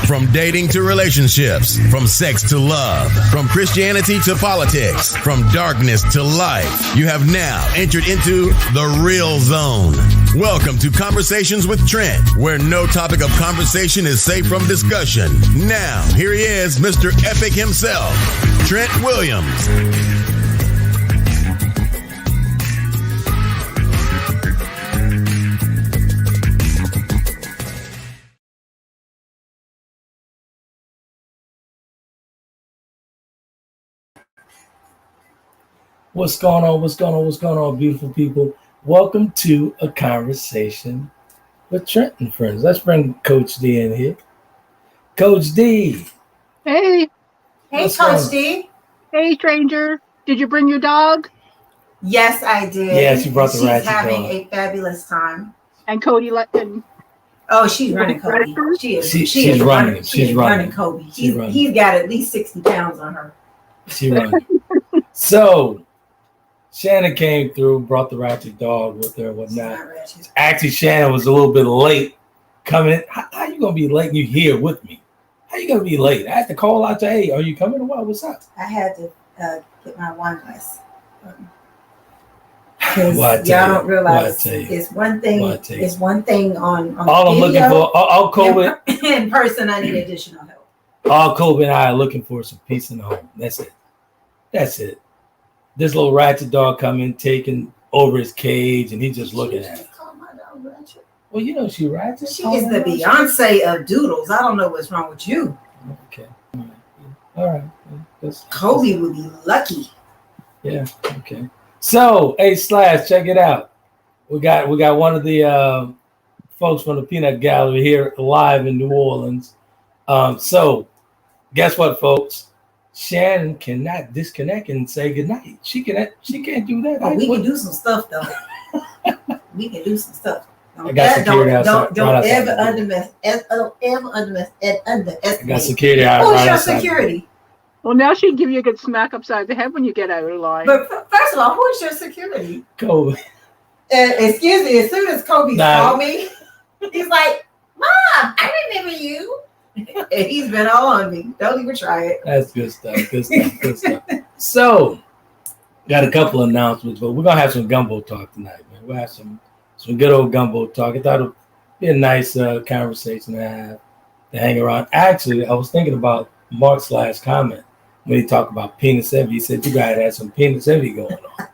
From dating to relationships, from sex to love, from Christianity to politics, from darkness to light, you have now entered into the real zone. Welcome to Conversations with Trent, where no topic of conversation is safe from discussion. Now, here he is, Mr. Epic himself, Trent Williams. What's going on, beautiful people? Welcome to A Conversation with Trent and Friends. Let's bring Coach D in here. Coach D. Hey. Hey, Coach D. Hey, stranger. Did you bring your dog? Yes, I did. Yeah, she brought the ratchet She's having dog. a fabulous time. And Cody Oh, she's running Kobe. She's running. She's running Kobe. He's got at least 60 pounds on her. She's running. So, Shannon came through, brought the ratchet dog with her and whatnot. Actually, Shannon was a little bit late coming. How you going to be late and you here with me? How you going to be late? I had to call out to, hey, are you coming or what? What's up? I had to get my wine glass. Because y'all don't realize it's one thing. It's one thing on all I'm looking for, all COVID. In person, I need additional help. All COVID and I are looking for some peace in the home. That's it. This little ratchet dog coming, taking over his cage, and he's just looking at it. Call my dog ratchet. Well, you know she ratchet. She is the Beyonce of doodles. I don't know what's wrong with you. Okay. All right. Kobe would be lucky. Yeah. Okay. So, hey, Slash, check it out. We got one of the folks from the Peanut Gallery here live in New Orleans. So, guess what, folks? Shannon cannot disconnect and say goodnight. She can't do that. Oh, we can do some stuff though. We can do some stuff. I got security outside. Don't ever underestimate. I got security out. Who's your security? Well, now she'd give you a good smack upside the head when you get out of line. But first of all, who is your security? Kobe. Excuse me. As soon as Kobe saw me, he's like, "Mom, I remember you." And he's been all on me. Don't even try it. That's good stuff. Good stuff. So, got a couple of announcements, but we're gonna have some gumbo talk tonight, man. We'll have some good old gumbo talk. I thought it'd be a nice conversation to have to hang around. Actually, I was thinking about Mark's last comment when he talked about penis envy. He said you guys had some penis envy going on.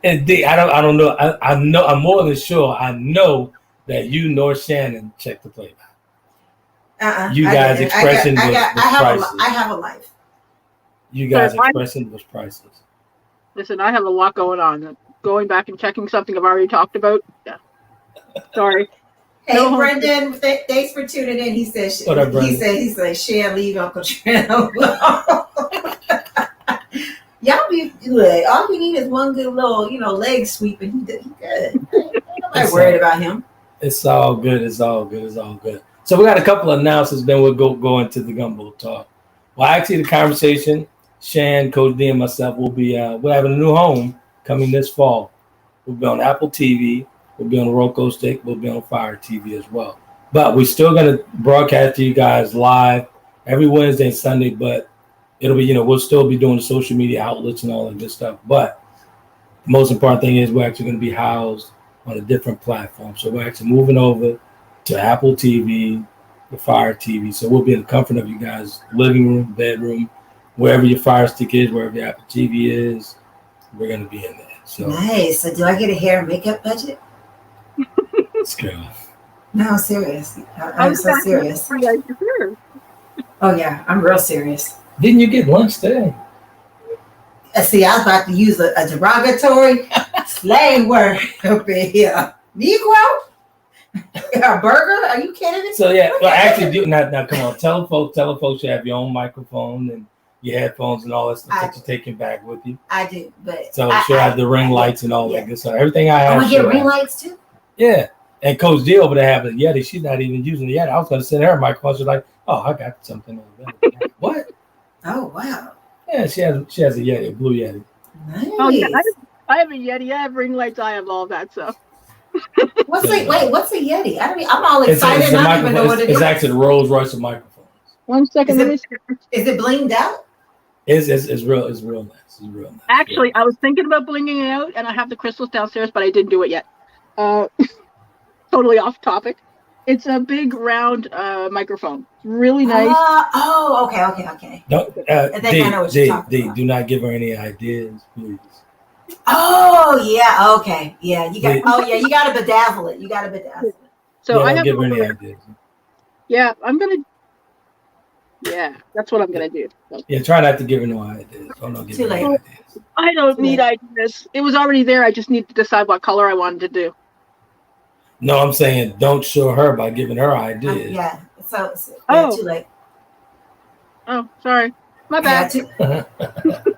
And D, I don't know. I know. I'm more than sure. I know that you nor Shannon checked the playback. You guys' expression was priceless. I have a life. You guys' expression was priceless. Listen, I have a lot going on. Going back and checking something I've already talked about. Yeah. Sorry. Hey, no, Brendan, thanks for tuning in. He said, he said, Shann, leave Uncle Trent alone. Y'all be good. All we need is one good little, leg sweep, and he good. Ain't nobody worried about him. It's all good. It's all good. So we got a couple of announcements, then we'll go into the gumbo talk. Well, actually, the conversation, Shann, Coach D, and myself will be we're having a new home coming this fall. We'll be on Apple TV, we'll be on the Roku stick, we'll be on Fire TV as well. But we're still going to broadcast to you guys live every Wednesday and Sunday, but it'll be, we'll still be doing the social media outlets and all that good stuff. But the most important thing is we're actually going to be housed on a different platform. So we're actually moving over to Apple TV, the Fire TV. So we'll be in the comfort of you guys' living room, bedroom, wherever your Fire Stick is, wherever your Apple TV is, we're going to be in there. So nice. So do I get a hair and makeup budget? It's good. No, I'm serious. I'm so serious. Oh, yeah. I'm real serious. Didn't you get lunch today? See, I was about to use a derogatory slang word up in here. Negro? A burger? Are you kidding me? So yeah, well, actually, now come on, tell the folks you have your own microphone and your headphones and all that stuff that you're taking back with you. I do, but so she'll have the ring lights and all that good stuff. Everything I have. We get ring lights too. Yeah, and Coach D over there have a Yeti. She's not even using the Yeti. I was going to send her a microphone. She's like, "Oh, I got something over there." What? Oh wow. Yeah, she has a Yeti, a blue Yeti. Nice. Oh yeah, I have a Yeti. I have ring lights. I have all that stuff. What's a Yeti? I'm all It's excited. a I don't even know what it it's is. actually the Rolls Royce of microphones. 1 second. Is it blinged out? It's real nice. It's real nice. Actually, I was thinking about blinging it out, and I have the crystals downstairs, but I didn't do it yet. Totally off topic. It's a big round microphone. Really nice. Okay. Don't, I think I know what you're talking about. Do not give her any ideas, please. Oh yeah, okay, yeah. You got. You got to bedazzle it. So I don't have give her any ideas. Yeah, Yeah, that's what I'm gonna do. So. Yeah, try not to give her no ideas. Don't give her any ideas. I don't need ideas. It was already there. I just need to decide what color I wanted to do. No, I'm saying don't show her by giving her ideas. Yeah. So too late. Oh, sorry. My bad.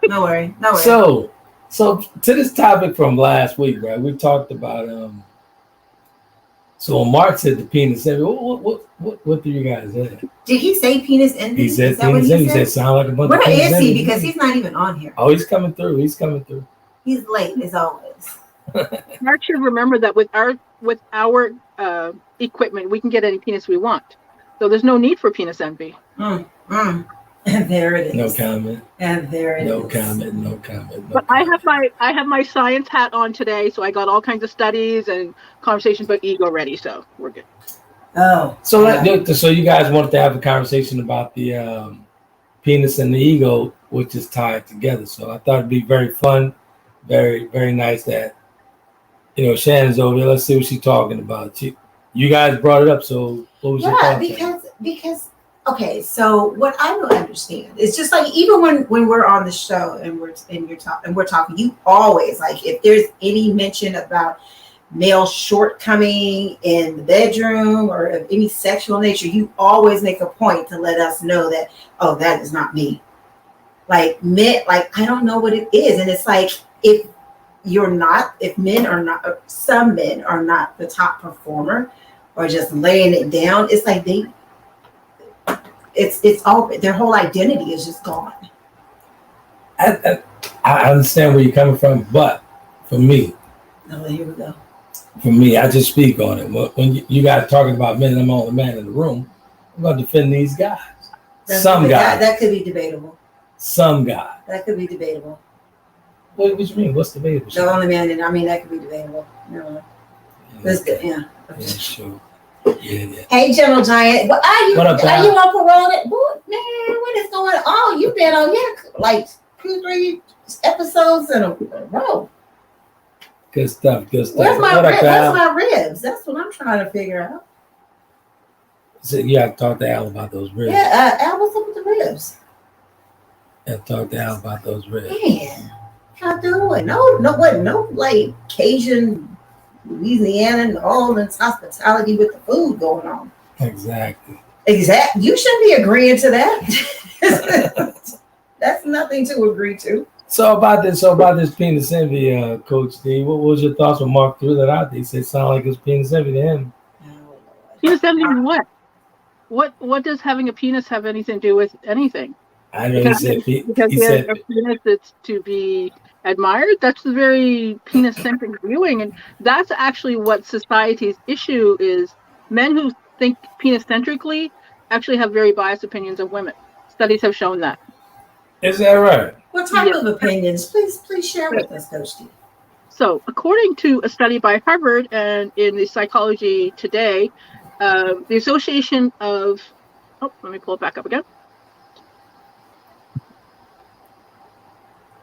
No worry. So to this topic from last week, right? We talked about So when Mark said the penis envy, what do you guys say? Did he say penis envy? He said penis envy. He said sound like a bunch of penis envy. Where is he? Because he's not even on here. Oh, he's coming through. He's late as always. Mark should remember that with our equipment, we can get any penis we want. So there's no need for penis envy. And there it is. No comment. And there it is. No comment. But I have my science hat on today, so I got all kinds of studies and conversations about ego ready, so we're good. Oh. So you guys wanted to have a conversation about the penis and the ego, which is tied together. So I thought it'd be very fun, very, very nice that Shannon's over here. Let's see what she's talking about. You guys brought it up, so what was your thought? Because okay, so what I don't understand is just like even when we're on the show and we're talking, you always like if there's any mention about male shortcoming in the bedroom or of any sexual nature, you always make a point to let us know that that is not me. Like men, like I don't know what it is, and it's like if men are not, some men are not the top performer or just laying it down, it's like it's all, their whole identity is just gone. I understand where you're coming from, but for me, here we go. For me, I just speak on it. When you guys are talking about men, and I'm the only man in the room, I'm going to defend these guys. That could be debatable. Some guy. That could be debatable. What do you mean? What's debatable? The only man, that could be debatable. That's good. Yeah. Yeah, sure. Yeah. Hey, General Giant. What are you? What up, are you on parole? Man, what is going on? Oh, you've been on here like 2-3 episodes in a row. Good stuff. Where's my ribs? That's what I'm trying to figure out. So you have to talk to Al about those ribs. Yeah, Al, what's up with the ribs? You have to talk to Al about those ribs. Man, how doing? No, like Cajun, Louisiana, New Orleans hospitality with the food going on. Exactly. You shouldn't be agreeing to that. That's nothing to agree to. So about this penis envy, Coach D, what was your thoughts when Mark threw that out there? He said it sounded like it was penis envy to him. Penis envy in what? What does having a penis have anything to do with anything? I know because he said a penis that's to be admired. That's the very penis-centric viewing, and that's actually what society's issue is. Men who think penis-centrically actually have very biased opinions of women. Studies have shown that. Is that right? What type of opinions? Please share with us, Coach D. So, according to a study by Harvard and in the Psychology Today, the Association of... let me pull it back up again.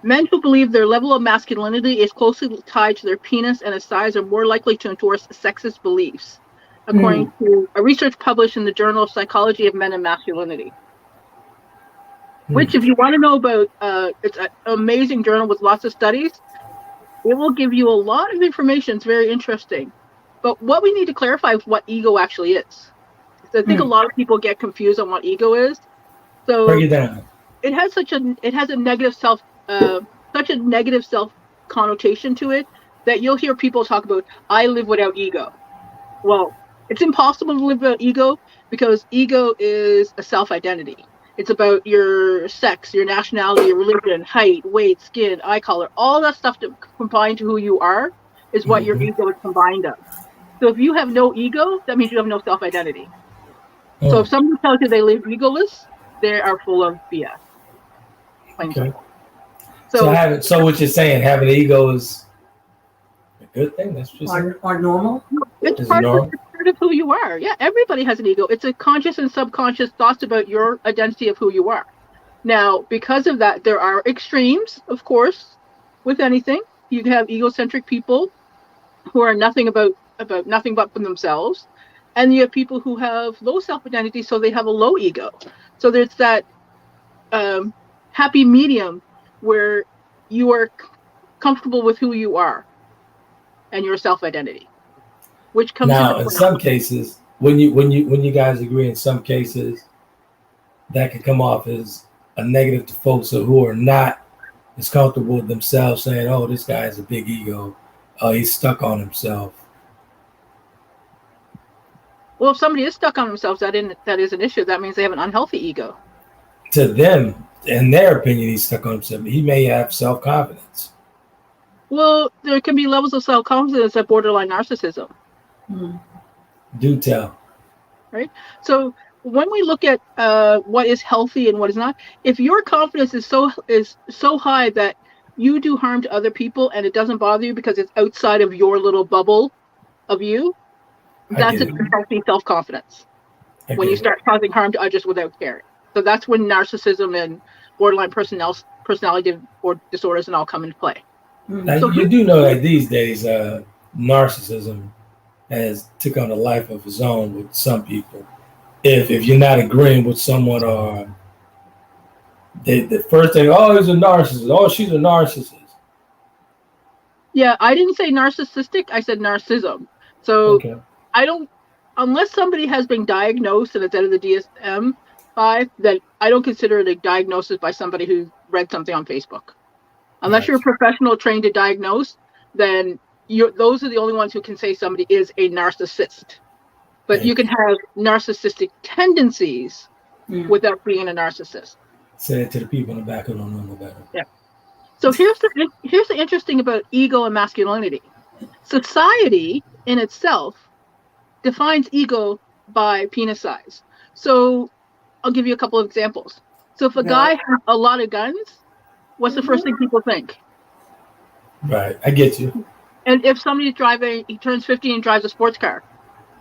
Men who believe their level of masculinity is closely tied to their penis and its size are more likely to endorse sexist beliefs, according to a research published in the Journal of Psychology of Men and Masculinity. Which, if you want to know about, it's an amazing journal with lots of studies. It will give you a lot of information. It's very interesting. But what we need to clarify is what ego actually is. So I think a lot of people get confused on what ego is. So break it down. It has a negative self connotation to it that you'll hear people talk about, I live without ego. Well, it's impossible to live without ego because ego is a self-identity. It's about your sex, your nationality, your religion, height, weight, skin, eye color, all that stuff that combined to who you are is what your ego is combined of. So if you have no ego, that means you have no self-identity. So if somebody tells you they live egoless, they are full of BS. Okay. So what you're saying, having an ego is a good thing? That's just or normal? It's part of who you are. Yeah, everybody has an ego. It's a conscious and subconscious thoughts about your identity of who you are. Now, because of that, there are extremes, of course, with anything. You can have egocentric people who are nothing about nothing but themselves. And you have people who have low self-identity, so they have a low ego. So there's that happy medium where you are comfortable with who you are and your self-identity, which comes now in some cases, when you guys agree, in some cases that can come off as a negative to folks who are not as comfortable with themselves, saying, "Oh, this guy has a big ego. Oh, he's stuck on himself." Well, if somebody is stuck on themselves, that is an issue. That means they have an unhealthy ego. To them, in their opinion, he's stuck on himself. He may have self-confidence. Well, there can be levels of self-confidence that borderline narcissism. Do tell. Right? So when we look at what is healthy and what is not, if your confidence is so high that you do harm to other people and it doesn't bother you because it's outside of your little bubble of you, that's a healthy self-confidence. When you start causing harm to others without caring. So that's when narcissism and borderline personality disorders and all come into play. Now, so you do know that these days, narcissism has took on a life of its own with some people. If you're not agreeing with someone, or the first thing, oh, he's a narcissist. Oh, she's a narcissist. Yeah, I didn't say narcissistic. I said narcissism. So I don't, unless somebody has been diagnosed and it's out of the DSM-5, then I don't consider it a diagnosis by somebody who read something on Facebook. Unless you're a professional trained to diagnose, then those are the only ones who can say somebody is a narcissist. But you can have narcissistic tendencies without being a narcissist. Say it to the people in the back who don't know no better. Yeah. So here's the interesting about ego and masculinity. Society in itself defines ego by penis size. So I'll give you a couple of examples. So if a guy has a lot of guns, what's the first thing people think? Right, I get you. And if somebody's he turns 50 and drives a sports car,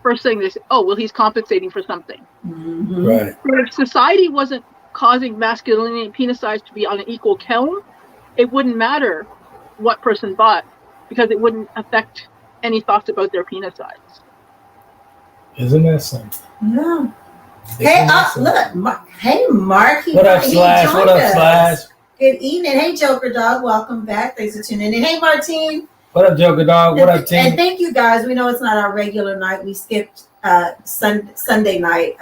first thing they say, oh, well, he's compensating for something. Right. So if society wasn't causing masculinity and penis size to be on an equal count, it wouldn't matter what person bought because it wouldn't affect any thoughts about their penis size. Isn't that something? Yeah. Hey, look. Hey, Mark. What up, Slash? What up, Slash? Good evening. Hey, Joker Dog. Welcome back. Thanks for tuning in. Hey, Martine. What up, Joker Dog? What up, team? And thank you, guys. We know it's not our regular night. We skipped Sunday night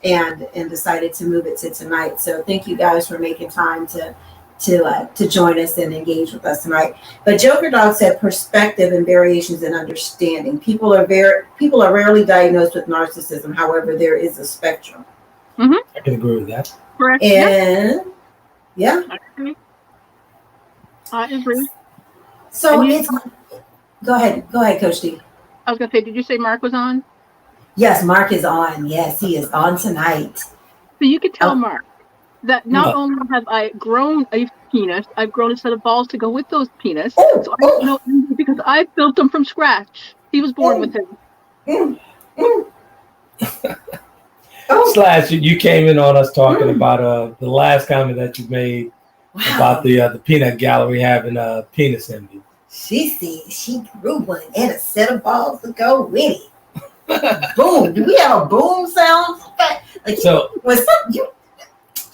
and decided to move it to tonight. So thank you guys for making time to join us and engage with us tonight. But Joker Dog said perspective and variations in understanding. People are rarely diagnosed with narcissism. However, there is a spectrum. I can agree with that. Correct. And yeah. I agree. So go ahead, Coach D. I was gonna say, did you say Mark was on? Yes, Mark is on. Yes, he is on tonight. So you could tell Mark that not only have I grown a penis, I've grown a set of balls to go with those penis. So I know because I built them from scratch. He was born with him. Slash, you came in on us talking about the last comment that you made about the peanut gallery having a penis envy. She said she grew one and a set of balls to go with it. Boom! Do we have a boom sound? Like so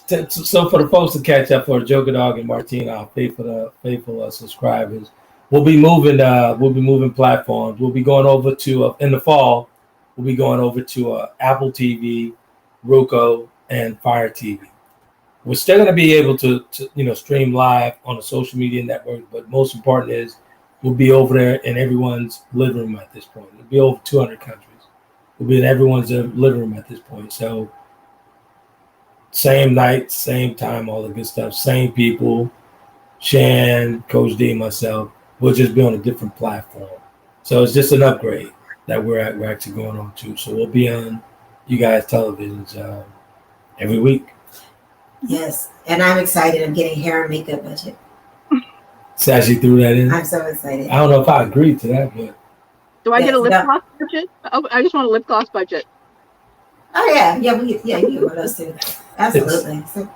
So for the folks to catch up, for Joker Dog and Martina, our faithful subscribers, we'll be moving platforms. We'll be going over to in the fall. We'll be going over to Apple TV, Roku, and Fire TV. We're still going to be able to stream live on a social media network, but most important is we'll be over there in everyone's living room at this point. It'll be over 200 countries. We'll be in everyone's living room at this point. So same night, same time, all the good stuff, same people, Shann, Coach D, myself. We'll just be on a different platform. So it's just an upgrade. that we're actually going on to. So we'll be on you guys' televisions every week. Yes, and I'm excited. I'm getting hair and makeup budget. So as you threw that in, I'm so excited. I don't know if I agreed to that, but Do I get a lip gloss budget? Oh, I just want a lip gloss budget. Oh yeah, you get one of those too. Absolutely. So,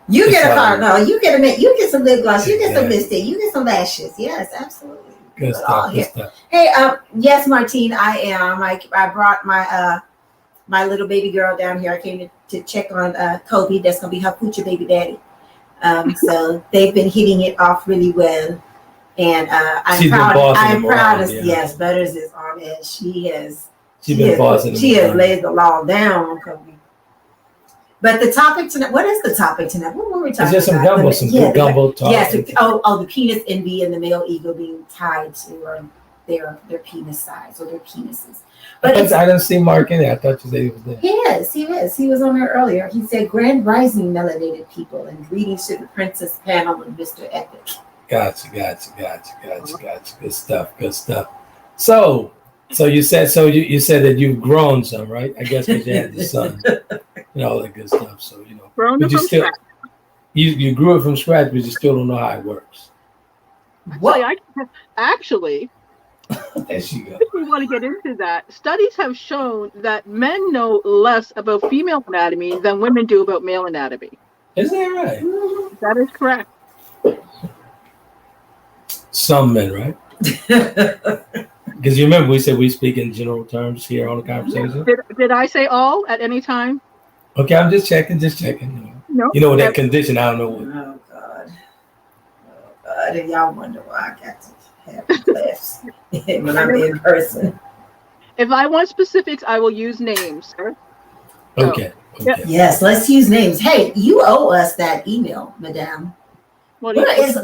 you get a card, no, you get some lip gloss, you get some lipstick, you get some lashes. Yes, absolutely. Good stuff. Hey, yes, Martine, I am. I brought my my little baby girl down here. I came to check on Kobe. That's gonna be her future baby daddy. So they've been hitting it off really well, and I'm proud of yes, Butters is on it. She has laid the law down on Kobe. But the topic tonight, what is the topic tonight? What were we talking about? It's just some good gumbo talk. Yes, the penis envy and the male ego being tied to their penis size or their penises. But I didn't see Mark in there. I thought you said he was there. He is. He was on there earlier. He said, "Grand rising, melanated people, and greetings to the Princess panel and Mr. Epic." Gotcha. Good stuff. So you said you said that you've grown some, right? I guess because you had the son, all that good stuff. So grown it from scratch. You grew it from scratch, but you still don't know how it works. What? Actually, there she goes. If we want to get into that, studies have shown that men know less about female anatomy than women do about male anatomy. Is that right? That is correct. Some men, right? Because you remember we said we speak in general terms here on the conversation. Did I say all at any time? Okay, I'm just checking. No. You know that condition, I don't know what. Oh God. And y'all wonder why I got to have class when I'm in person. If I want specifics, I will use names, sir. Okay. Yes, let's use names. Hey, you owe us that email, madame. Where is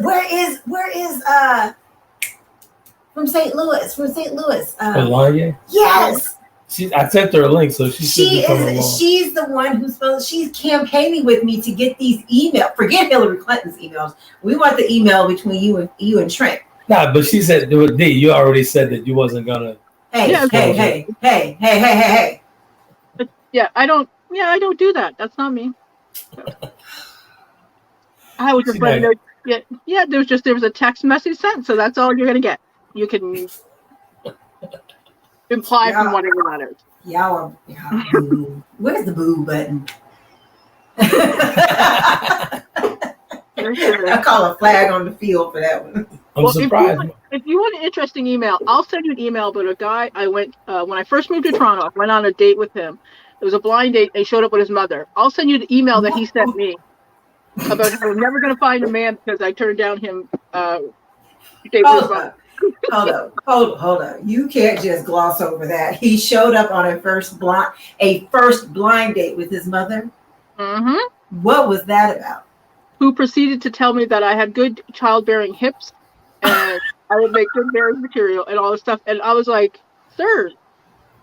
from St. Louis? Melania? Yes. I sent her a link, so she's the one she's campaigning with me to get these emails. Forget Hillary Clinton's emails. We want the email between you and Trent. Nah, but she said, D, you already said that you wasn't gonna. Hey. Yeah, I don't do that. That's not me. I was just letting there was a text message sent, so that's all you're gonna get. You can imply from whatever that is. Y'all are boo. Where's the boo button? I call a flag on the field for that one. I'm surprised. If you want an interesting email, I'll send you an email about a guy I went when I first moved to Toronto. I went on a date with him. It was a blind date. He showed up with his mother. I'll send you the email that he sent me about how I'm never going to find a man because I turned down him. Date with his mother. Hold on. You can't just gloss over that. He showed up on a first blind date with his mother. Mm-hmm. What was that about? Who proceeded to tell me that I had good childbearing hips and I would make good marriage material and all this stuff. And I was like, sir,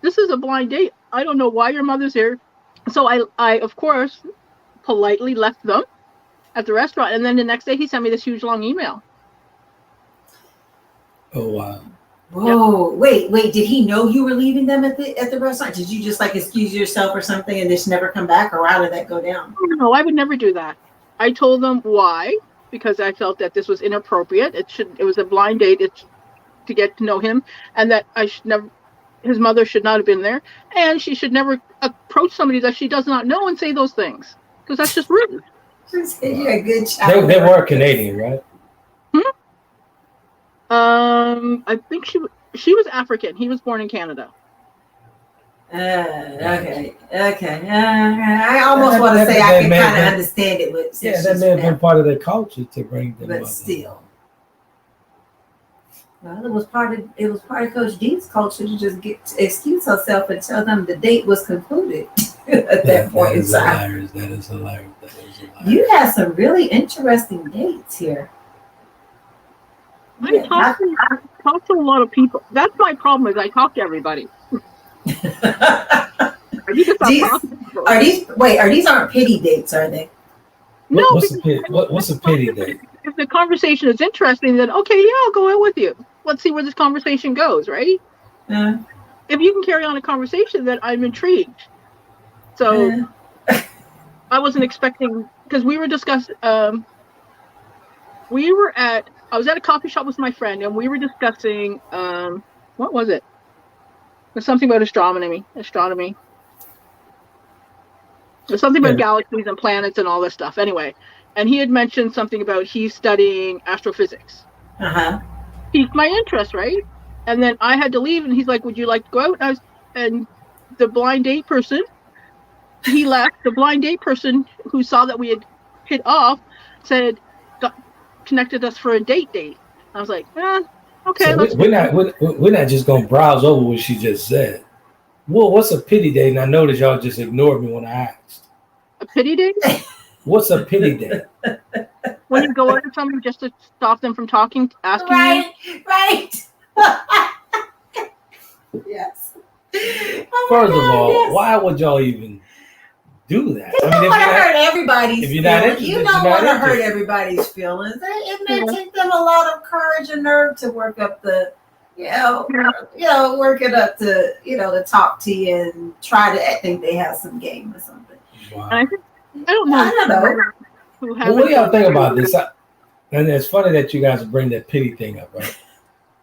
this is a blind date. I don't know why your mother's here. So I of course, politely left them at the restaurant. And then the next day he sent me this huge long email. Oh, wow. Whoa, yep. Wait, did he know you were leaving them at the restaurant? Did you just excuse yourself or something and just never come back, or how did that go down? No, I would never do that. I told them why, because I felt that this was inappropriate. It was a blind date. It's to get to know him, and that his mother should not have been there, and she should never approach somebody that she does not know and say those things, because that's just rude. You're a good child. They were Canadian, right? I think she was African. He was born in Canada. Okay. I almost want to say I can kind of understand it. That may have been part of their culture to bring them. But still, well, it was part of Coach Dee's culture to just excuse herself and tell them the date was concluded at that point in time. That is hilarious. You had some really interesting dates here. I talk to a lot of people. That's my problem. Is I talk to everybody. Are these aren't pity dates, are they? No. What's a pity date? If the conversation is interesting, then okay, yeah, I'll go out with you. Let's see where this conversation goes, right? if you can carry on a conversation, then I'm intrigued. So I wasn't expecting, because we were discussing. I was at a coffee shop with my friend, and we were discussing. What was it? It was something about astronomy. There's something about galaxies and planets and all this stuff. Anyway, and he had mentioned something about he's studying astrophysics. Piqued my interest, right? And then I had to leave, and he's like, "Would you like to go out?" And the blind date person, he left. The blind date person who saw that we had hit off said, connected us for a date. I was like, okay. So we're not just gonna browse over what she just said. Well, what's a pity date? And I noticed y'all just ignored me when I asked. A pity date? What's a pity date? When you go out with somebody just to stop them from talking, asking you. Right. Yes. First of all, why would y'all even do that? You don't want to hurt everybody's feelings. You don't want to hurt everybody's feelings. It may take them a lot of courage and nerve to work up the, work it up to, to talk to you and try to think they have some game or something. Wow. I don't know. Well, what do y'all think about this? And it's funny that you guys bring that pity thing up, right?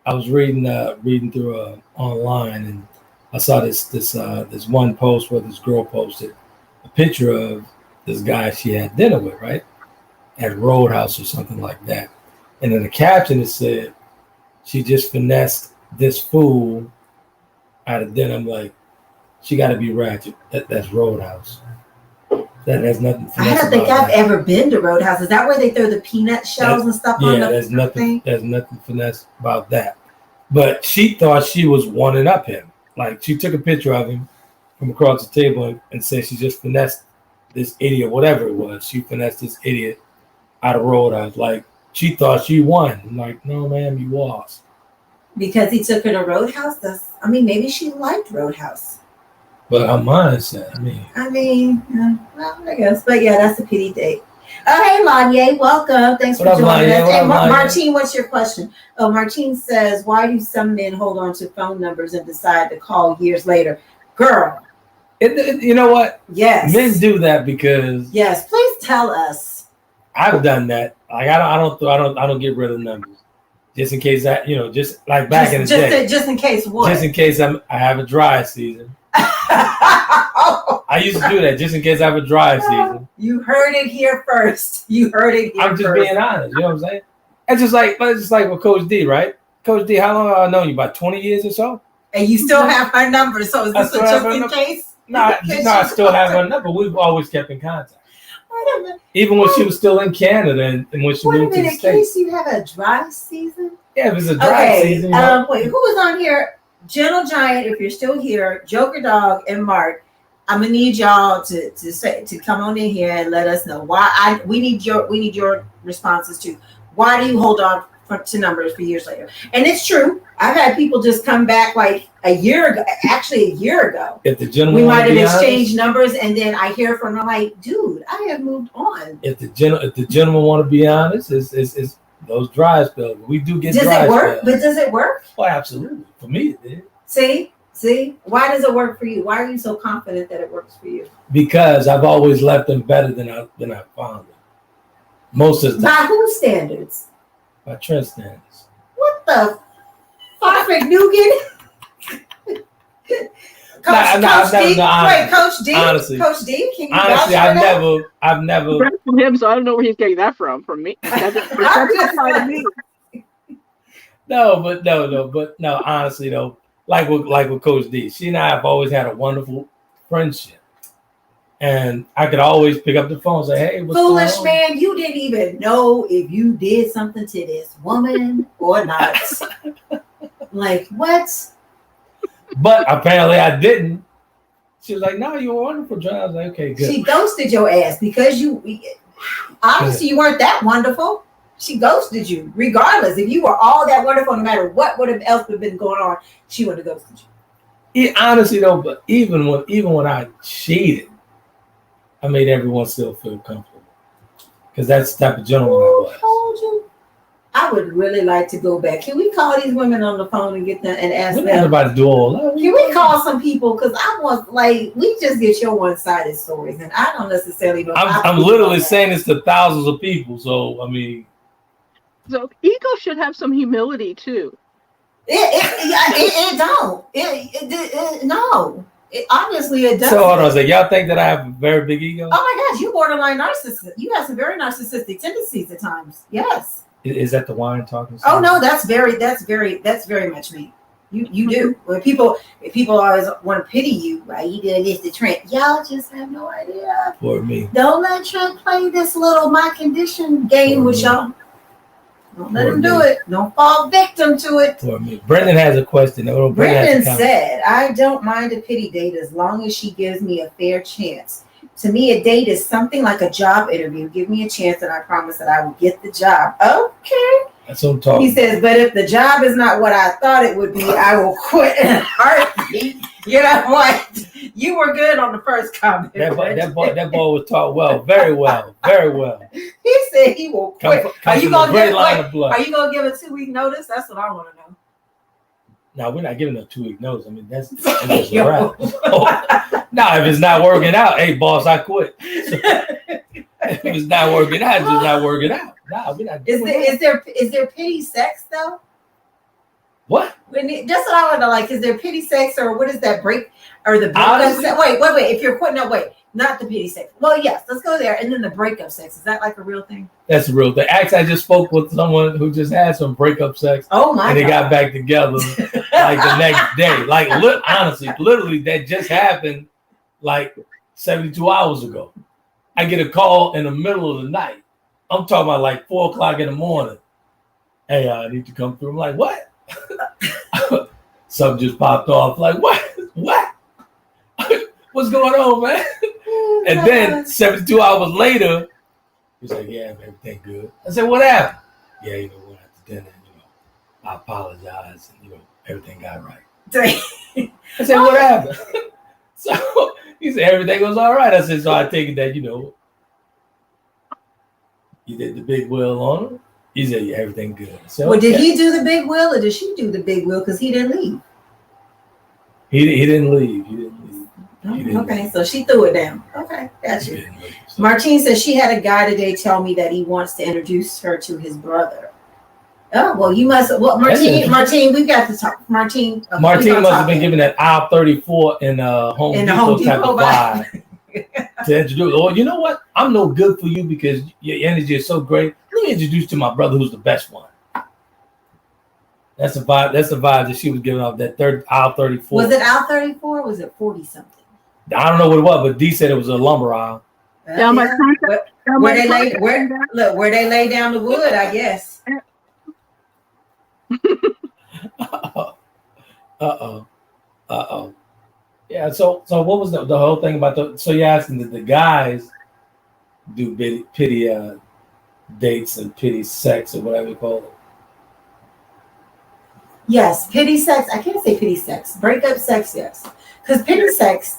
I was reading through online, and I saw this one post where this girl posted a picture of this guy she had dinner with, right, at Roadhouse or something like that, and in the caption it said, "She just finessed this fool out of dinner." I'm like, she got to be ratchet. That's Roadhouse. That has nothing. I don't think I've ever been to Roadhouse. Is that where they throw the peanut shells and stuff on the there's nothing. There's nothing finesse about that. But she thought she was one up him. Like, she took a picture of him from across the table and said she just finessed this idiot, whatever it was. She finessed this idiot out of Roadhouse. Like, she thought she won. I'm like, no, ma'am, you lost. Because he took her to Roadhouse? Maybe she liked Roadhouse. But her mindset, I guess. But yeah, that's a pity date. Oh, hey, Lanye, welcome. Thanks for joining us. And Martine, what's your question? Oh, Martine says, why do some men hold on to phone numbers and decide to call years later? Girl. You know what? Yes. Men do that because. Yes, please tell us. I've done that. Like, I don't get rid of numbers. Just in case just like back in the day. Just in case what? Just in case I have a dry season. I used to do that just in case I have a dry season. You heard it here first. I'm just being honest. You know what I'm saying? It's just like with Coach D, right? Coach D, how long have I known you? About 20 years or so? And you still have her number. So is this just in case? No, I still have her number. We've always kept in contact. Even when she was still in Canada and when she moved to the States. In case you have a dry season? Yeah, if it's a dry season. Wait, who was on here? Gentle Giant, if you're still here, Joker Dog, and Mark. I'm gonna need y'all to come on in here and let us know why. We need your responses to why do you hold on to numbers for years later? And it's true. I've had people just come back like a year ago. Actually, a year ago. If the gentleman we might have exchanged numbers, and then I hear from them like, "Dude, I have moved on." If the gentleman want to be honest, is those dry spells. We do get. Does it work? But does it work? Oh, absolutely. For me, it did. See, why does it work for you? Why are you so confident that it works for you? Because I've always left them better than I found them. Most of the time. By whose standards? By Trent standards. What the fuck, McNugan? Coach D. Honestly, Coach D. Can you honestly, I've never. From him, so I don't know where he's getting that from. From me. No. Honestly, though. Like with Coach D, she and I have always had a wonderful friendship, and I could always pick up the phone and say, "Hey, what's foolish going on?" Man, you didn't even know if you did something to this woman or not. Like what? But apparently, I didn't. She was like, "No, you were wonderful, John." I was like, "Okay, good." She ghosted your ass because you obviously you weren't that wonderful. She ghosted you, regardless. If you were all that wonderful, no matter what else would have been going on, she would have ghosted you. Honestly, though, but even when I cheated, I made everyone still feel comfortable because that's the type of gentleman I was. Told you. I would really like to go back. Can we call these women on the phone and get them and ask We're them? not about to do all that. Can we call some people? Because I want, like, we just get your one-sided stories, and I don't necessarily know. I'm literally saying this to thousands of people. So I mean, So ego should have some humility too. It don't. No. Obviously, it doesn't. so hold on a second. Y'all think that I have a very big ego? Oh my gosh, you borderline narcissist. You have some very narcissistic tendencies at times. Yes. Is that the wine talking? Oh no, that's very much me. You do. When people always want to pity you, right? You did this to Trent. Y'all just have no idea. For me. Don't let Trent play this little my condition game with y'all. Don't let him do it. Don't fall victim to it. For me. Brendan has a question. Brendan said, I don't mind a pity date as long as she gives me a fair chance. To me, a date is something like a job interview. Give me a chance and I promise that I will get the job. Okay. That's what I'm talking. He says, but if the job is not what I thought it would be, I will quit in a heartbeat. You know what? You were good on the first comment. That boy was taught well, very well, very well. He said he will quit. Are you gonna give a 2-week notice? That's what I want to know. No, we're not giving a 2-week notice. I mean, that's a wrap. Now, if it's not working out, hey, boss, I quit. If it's not working out, it's just not working out. Nah, we're not. Is there pity sex though? What? That's what I want to like. Is there pity sex or what is that break or the breakup sex? Wait. If you're quitting, not the pity sex. Well, yes, let's go there. And then the breakup sex. Is that like a real thing? That's a real thing. Actually, I just spoke with someone who just had some breakup sex. Oh my! And they got back together like the next day. Like honestly, literally, that just happened like 72 hours ago. I get a call in the middle of the night. I'm talking about like 4 o'clock in the morning. Hey, I need to come through. I'm like, what? Something just popped off. Like, what? What's going on, man? And then 72 hours later, he's like, yeah, man, everything good. I said, what happened? Yeah, we went out to dinner, I apologize, and everything got right. I said, what happened? So he said, everything was all right. I said, so I take it that, you did the big wheel on him. He said, yeah, everything good. So, well, did he do the big wheel or did she do the big wheel? Because he didn't leave. He didn't leave. Okay, so she threw it down. Okay, gotcha. Martine says she had a guy today tell me that he wants to introduce her to his brother. Oh, well, you must. Well, Martine, we've got to talk. Martine must have been given that aisle 34 in Home Depot type of vibe to introduce. Oh, you know what? I'm no good for you because your energy is so great. Let me introduce you to my brother who's the best one. That's the vibe. That's the vibe that she was giving off. That aisle 34. Was it aisle 34 or was it 40 something? I don't know what it was, but Dee said it was a lumber aisle. Where they lay down the wood, I guess. Uh-oh. Yeah, so what was the whole thing about so you're asking that the guys do pity dates and pity sex or whatever you call it? Yes, pity sex. I can't say pity sex. Breakup sex, yes. Because pity sex,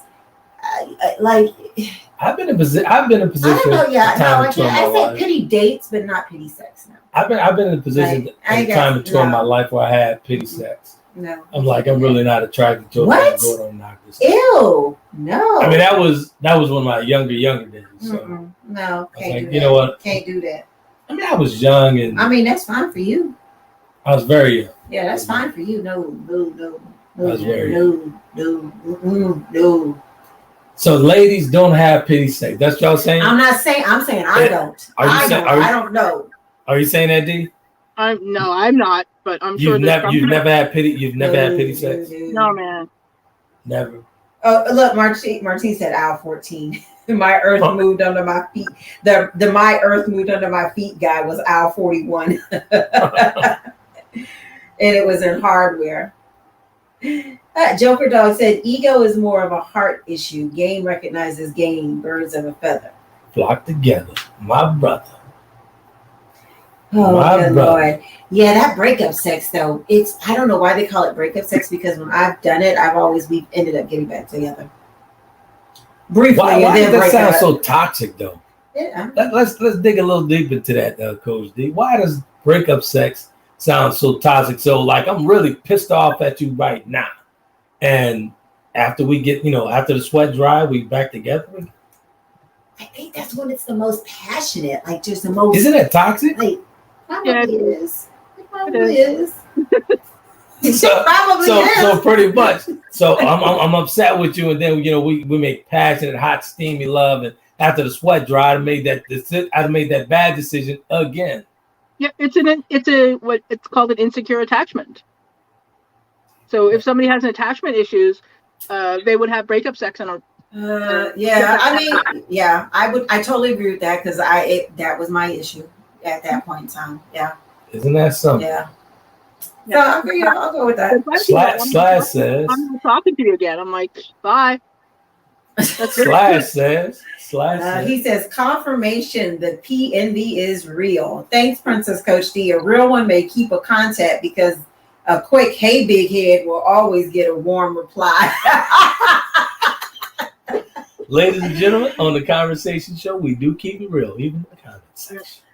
I've been in position. I don't know. Yeah, no, I can't. I say pity dates, but not pity sex. No. I've been in a position at the time in my life where I had pity sex. No. I'm really not attracted to it. What? Go to knock this Ew. No. I mean, that was one of my younger days. So no, can't do that. You know what? Can't do that. I mean, I was young and. I mean, that's fine for you. I was very young. Yeah, that's fine for you. No. I was very young. No. So ladies don't have pity sex. That's what y'all saying? I'm not saying. I'm saying I don't. I don't know. Are you saying that, Dee? No, I'm not. But I'm sure you've never had pity. You've never had pity sex. No, man. Never. Oh, look, Martine said aisle 14. My earth moved under my feet. The my earth moved under my feet guy was aisle 41. And it was in hardware. Joker Dog said, ego is more of a heart issue. Game recognizes game. Birds of a feather. Flock together. My brother. Oh, good Lord. Yeah, that breakup sex, though. I don't know why they call it breakup sex because when I've done it, we've ended up getting back together. Briefly. Why does that sound so toxic, though? Yeah. Let's dig a little deep into that, Coach D. Why does breakup sex sound so toxic? So like I'm really pissed off at you right now, and after we get, after the sweat dry, we back together. I think that's when it's the most passionate. Like just the most. Isn't it toxic? Like probably Yeah, is. It probably is. So pretty much. So I'm upset with you, and then we make passionate, hot, steamy love, and after the sweat dry, I made that bad decision again. Yeah, what it's called an insecure attachment. So if somebody has an attachment issues, they would have breakup sex and I totally agree with that because that was my issue at that point in time. Yeah. Isn't that something? Yeah. So I'll go with that. Slash says, I'm not talking to you again. I'm like, bye. Slash says. He says, confirmation the PNV is real. Thanks, Princess Coach D. A real one may keep a contact because a quick "hey, big head" will always get a warm reply. Ladies and gentlemen, on the Conversation Show, we do keep it real, even in the comment section.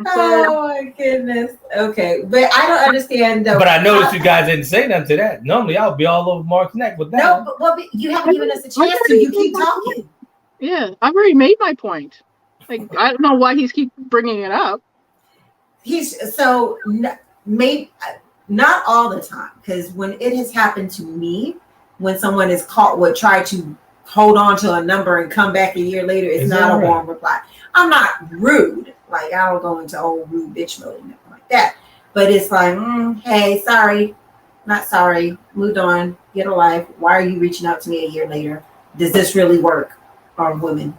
Oh my goodness. Okay, but I don't understand though. But I noticed you guys didn't say nothing to that. Normally, I'll be all over Mark's neck with that. No, but you haven't given us a chance to. You keep talking. Yeah, I've already made my point. Like I don't know why he's keep bringing it up. Maybe not all the time, because when it has happened to me, when someone is caught would try to hold on to a number and come back a year later, it's not a warm reply. I'm not rude. Like I don't go into old rude bitch mode and nothing like that. But it's like, hey, sorry, not sorry, moved on, get a life. Why are you reaching out to me a year later? Does this really work on women?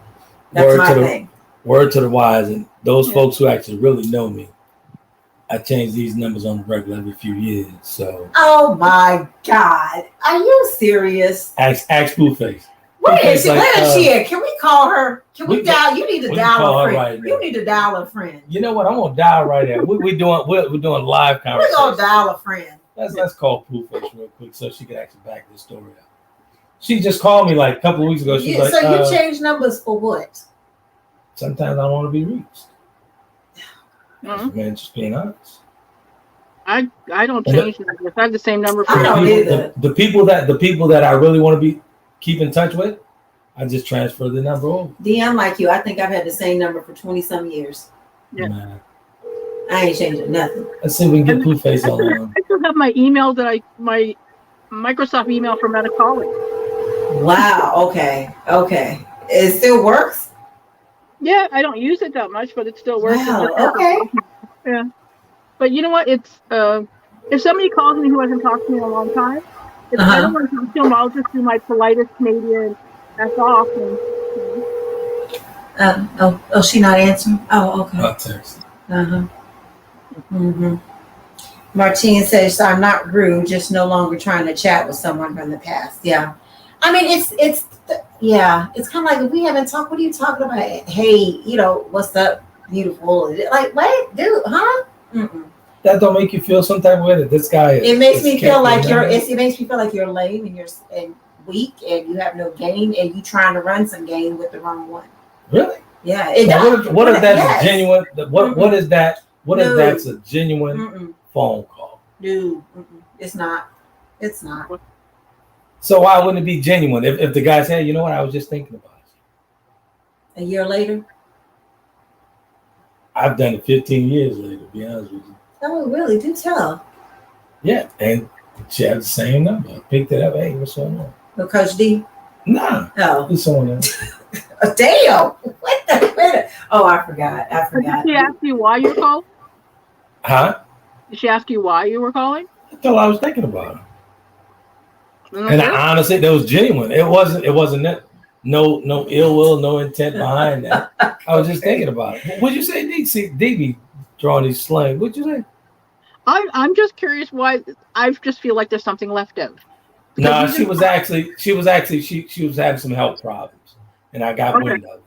That's my thing. Word to the wise, and those folks who actually really know me, I change these numbers on the regular every few years. So. Oh my God, are you serious? Ask Blueface. Where is she at? Can we call her? Can we dial? You need to dial a friend. Right, you need to dial a friend. You know what? I'm gonna dial right now. We're doing live conversation. We're gonna dial a friend. Let's call Blueface real quick so she can actually back this story up. She just called me like a couple of weeks ago. She's like, so you change numbers for what? Sometimes I want to be reached. Mm-hmm. Man, just being honest. I don't change numbers. I have the same number for the people that I really want to keep in touch with, I just transfer the number over. Dee, I'm like you. I think I've had the same number for 20-some years. Yeah. Man. I ain't changing nothing. Let's see if we can get Blueface on. I still have my email my Microsoft email from out of college. Wow. Okay. It still works? Yeah, I don't use it that much, but it still works. Wow. Okay. Yeah. But you know what? It's if somebody calls me who hasn't talked to me in a long time, if I don't want to talk to them, I'll just do my politest Canadian F off. And, she not answering? Oh, okay. I'll text. Martine says, I'm not rude, just no longer trying to chat with someone from the past. Yeah. I mean, it's kind of like if we haven't talked, what are you talking about? Hey, what's up, beautiful? Like, what, dude, huh? Mm-mm. That don't make you feel some type of way that this guy is. It makes me feel like it makes me feel like you're lame and you're weak and you have no game and you trying to run some game with the wrong one. Really? Yeah. What if that's genuine? What is that? What if that's a genuine phone call? Dude, it's not. It's not. So why wouldn't it be genuine if the guy said, you know what, I was just thinking about it? A year later? I've done it 15 years later, to be honest with you. Oh, really? Do tell. Yeah, and she had the same number. I picked it up. Hey, what's going on? No, Coach D? Nah. Oh. It's someone else. Damn. What the? Oh, I forgot. Did she ask you why you called? Huh? Did she ask you why you were calling? I thought I was thinking about her. And I honestly, that was genuine. It wasn't that. No ill will, no intent behind that. I was just thinking about it. What'd you say, Dee? See, Dee be drawing these slang. What'd you say? I'm just curious why. I just feel like there's something left out. No, she was having some health problems, and I got wind of it.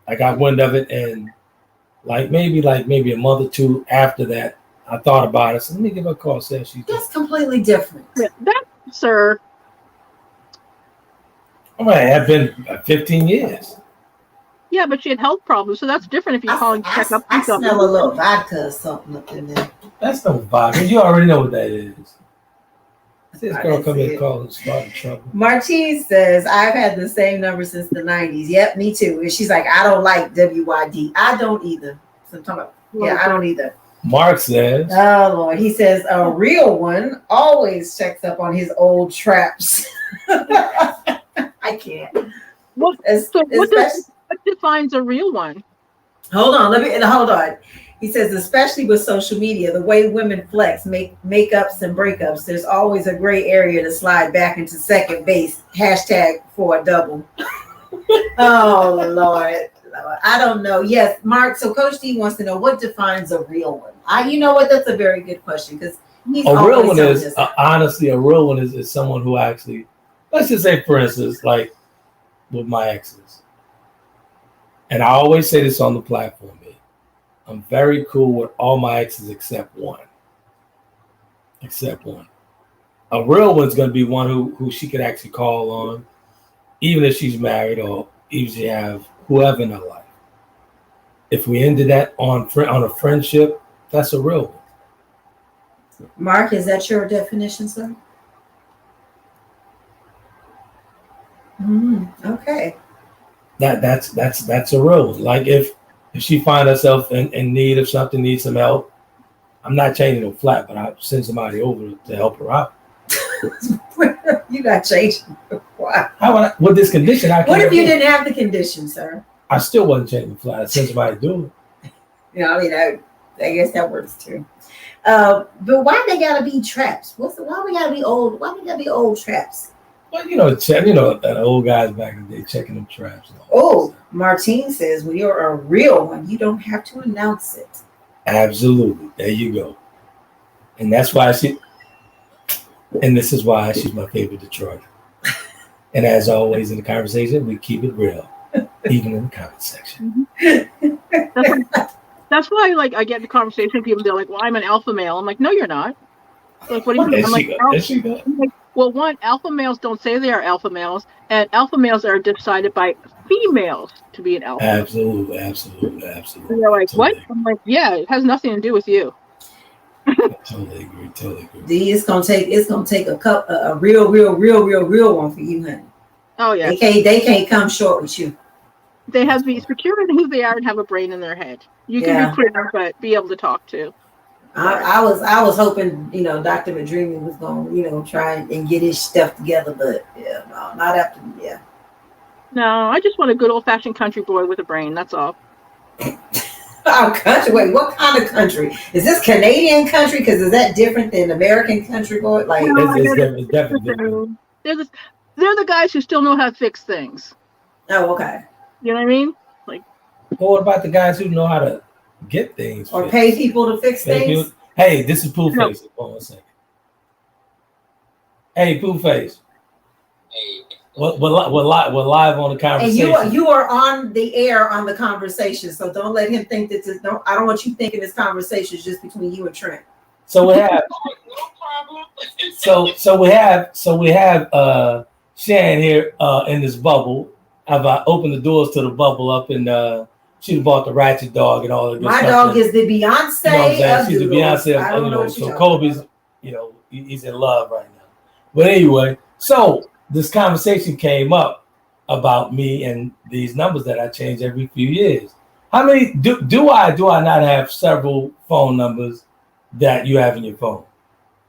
I got wind of it, and maybe a month or two after that, I thought about it. So let me give her a call. That's completely different. That, sir. All right, I've been 15 years. Yeah, but she had health problems, so that's different if you're calling to check up. I smell a little vodka or something up in there. That's no vodka. You already know what that is. This girl come in and call and start trouble. Martine says, I've had the same number since the 90s. Yep, me too. And she's like, I don't like WYD. I don't either. So I'm talking about, I don't either. Mark says, oh Lord, he says a real one always checks up on his old traps. I can't. What defines a real one? Hold on. He says, especially with social media, the way women flex, makeups and breakups, there's always a gray area to slide back into second base. # for a double. Oh Lord. I don't know. Yes, Mark. So Coach D wants to know what defines a real one. You know what? That's a very good question because a real one is honestly a real one is someone who actually, let's just say, for instance, like with my exes, and I always say this on the platform. I'm very cool with all my exes except one. A real one's going to be one who she could actually call on, even if she's married or even if she have whoever in her life. If we ended that on a friendship, that's a real one. Mark, is that your definition, sir? Okay. That's a real one. Like if she find herself in need of something, needs some help, I'm not changing her flat, but I send somebody over to help her out. You're not changing. Why? With this condition, what if you didn't have the condition, sir? I still wasn't changing the flat. I sent somebody to do it. I mean, I guess that works too. But why they gotta be traps? Why we gotta be old? Why we gotta be old traps? Well, that old guys back in the day checking them traps. Oh, Martine says, when you're a real one, you don't have to announce it. Absolutely. There you go. And that's why this is why she's my favorite Detroit. And as always in the conversation, we keep it real, even in the comment section. That's why, like, I get in the conversation, people, they're like, well, I'm an alpha male. I'm like, no, you're not. Like, what do you mean? I'm like, well, one, alpha males don't say they are alpha males, and alpha males are decided by females to be an alpha. Absolutely. And they're like, what? I'm like, yeah, it has nothing to do with you. Totally agree. D, it's gonna take a real one for you, honey. Oh yeah. They can't come short with you. They have to be secure in who they are and have a brain in their head. You can be queer, but be able to talk to. I was hoping, Dr. Madrini was going, try and get his stuff together, but no, not after. Yeah. No, I just want a good old fashioned country boy with a brain. That's all. Our country? Wait, what kind of country? Is this Canadian country? Because is that different than American country boy? Like, it's definitely different. They're the guys who still know how to fix things. Oh, okay. You know what I mean? Like, well, what about the guys who know how to get things or fixed? Pay people to fix things? Hey, this is Pooh Face. Hold on a second. Hey, Pooh Face. Hey. We're live on the conversation. And you are on the air on the conversation, so don't let him think that I don't want you thinking this conversation is just between you and Trent. So we have so we have Shann here in this bubble. I've opened the doors to the bubble up, and she bought the ratchet dog and all that. My dog is the Beyonce. She's the Beyonce of so Kobe's, he's in love right now. But anyway, so this conversation came up about me and these numbers that I change every few years. How many do I not have several phone numbers that you have in your phone?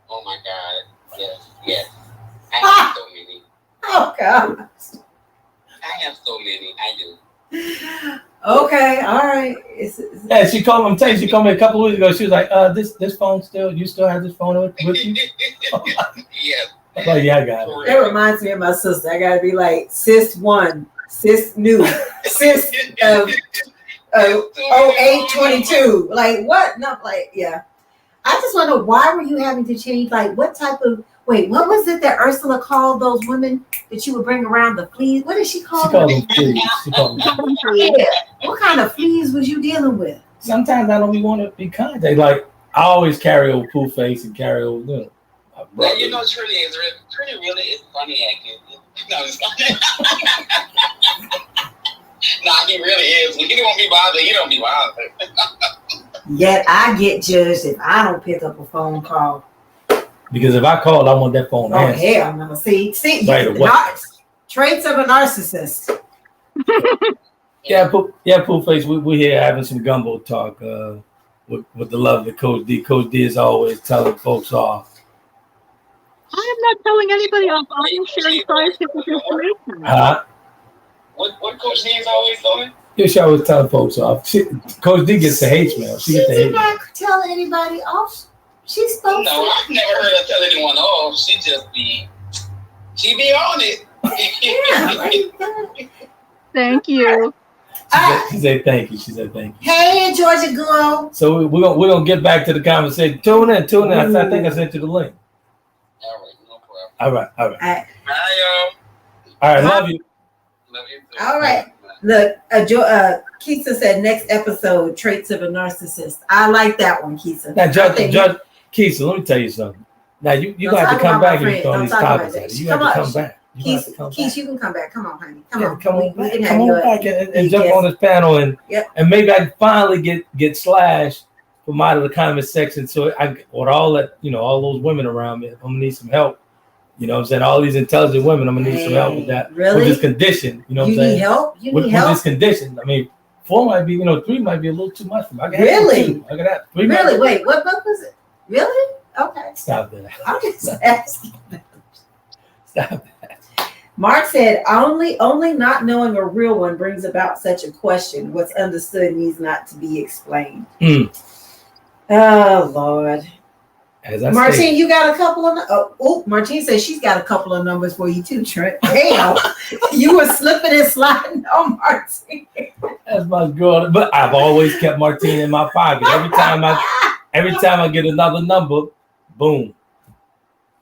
Oh my God. Yes. I have so many. Oh God. I have so many. I do. Okay, all right. Yeah, she called me. I'm telling you, she called me a couple of weeks ago. She was like, this phone you still have this phone with you? Yes. Oh, yeah, I got it. That reminds me of my sister. I gotta be like sis 1, sis new, sis 0822. Like what? Not like yeah. I just wonder why were you having to change? Like what type of what was it that Ursula called those women that you would bring around the fleas? What did she call them? She called them fleas. Yeah. What kind of fleas was you dealing with? Sometimes I don't even want to be contact. Like I always carry old Pooh Face and carry old. Well, Trini really is funny acting. No, Nah, he really is. When he don't be bothered, he don't be bothered. Yet I get judged if I don't pick up a phone call. Because if I call, I want that phone answered. Hell no. See, Right away. Traits of a narcissist. Pooh Face. We here having some gumbo talk with the lovely Coach D. Coach D is always telling folks off. I am not telling anybody off. I am sharing scientific information. What Coach D is always doing? Yeah, she always telling folks off. Coach D gets the hate mail. She gets the hate mail. She's not telling anybody off. She's supposed to. No, I've never heard her tell anyone off. She be on it. Yeah. Thank you. She said thank you. She said thank you. Hey, Georgia Glow. So we're gonna get back to the conversation. Tune in. I think I sent you the link. All right, no problem. All right. Bye, y'all. All right, love you. Love you too. All right. Look, Keisha said next episode, traits of a narcissist. I like that one, Keisha. Now, Judge Keisha, let me tell you something. Now you got to come back and throw these topics at it. You got to come back. Keisha, you can come back. Come on, honey. Come on back and jump on this panel and maybe I can finally get slashed from out of the comment section. So with all that, all those women around me, I'm gonna need some help. You know what I'm saying? All these intelligent women, I'm gonna need some help with that. Really? With this condition. You know what I'm saying? Need help? With this condition. I mean, 4 might be, 3 might be a little too much for me. Really? I got that. 3 really? Wait, what was it? Really? Okay. Stop that. I'm just asking. Stop that. Mark said, only not knowing a real one brings about such a question. What's understood needs not to be explained. Oh, Lord. Martine, you got a couple of Martine says she's got a couple of numbers for you too, Trent. Damn, you were slipping and sliding on Martine. That's my girl, but I've always kept Martine in my pocket. Every time I get another number, boom.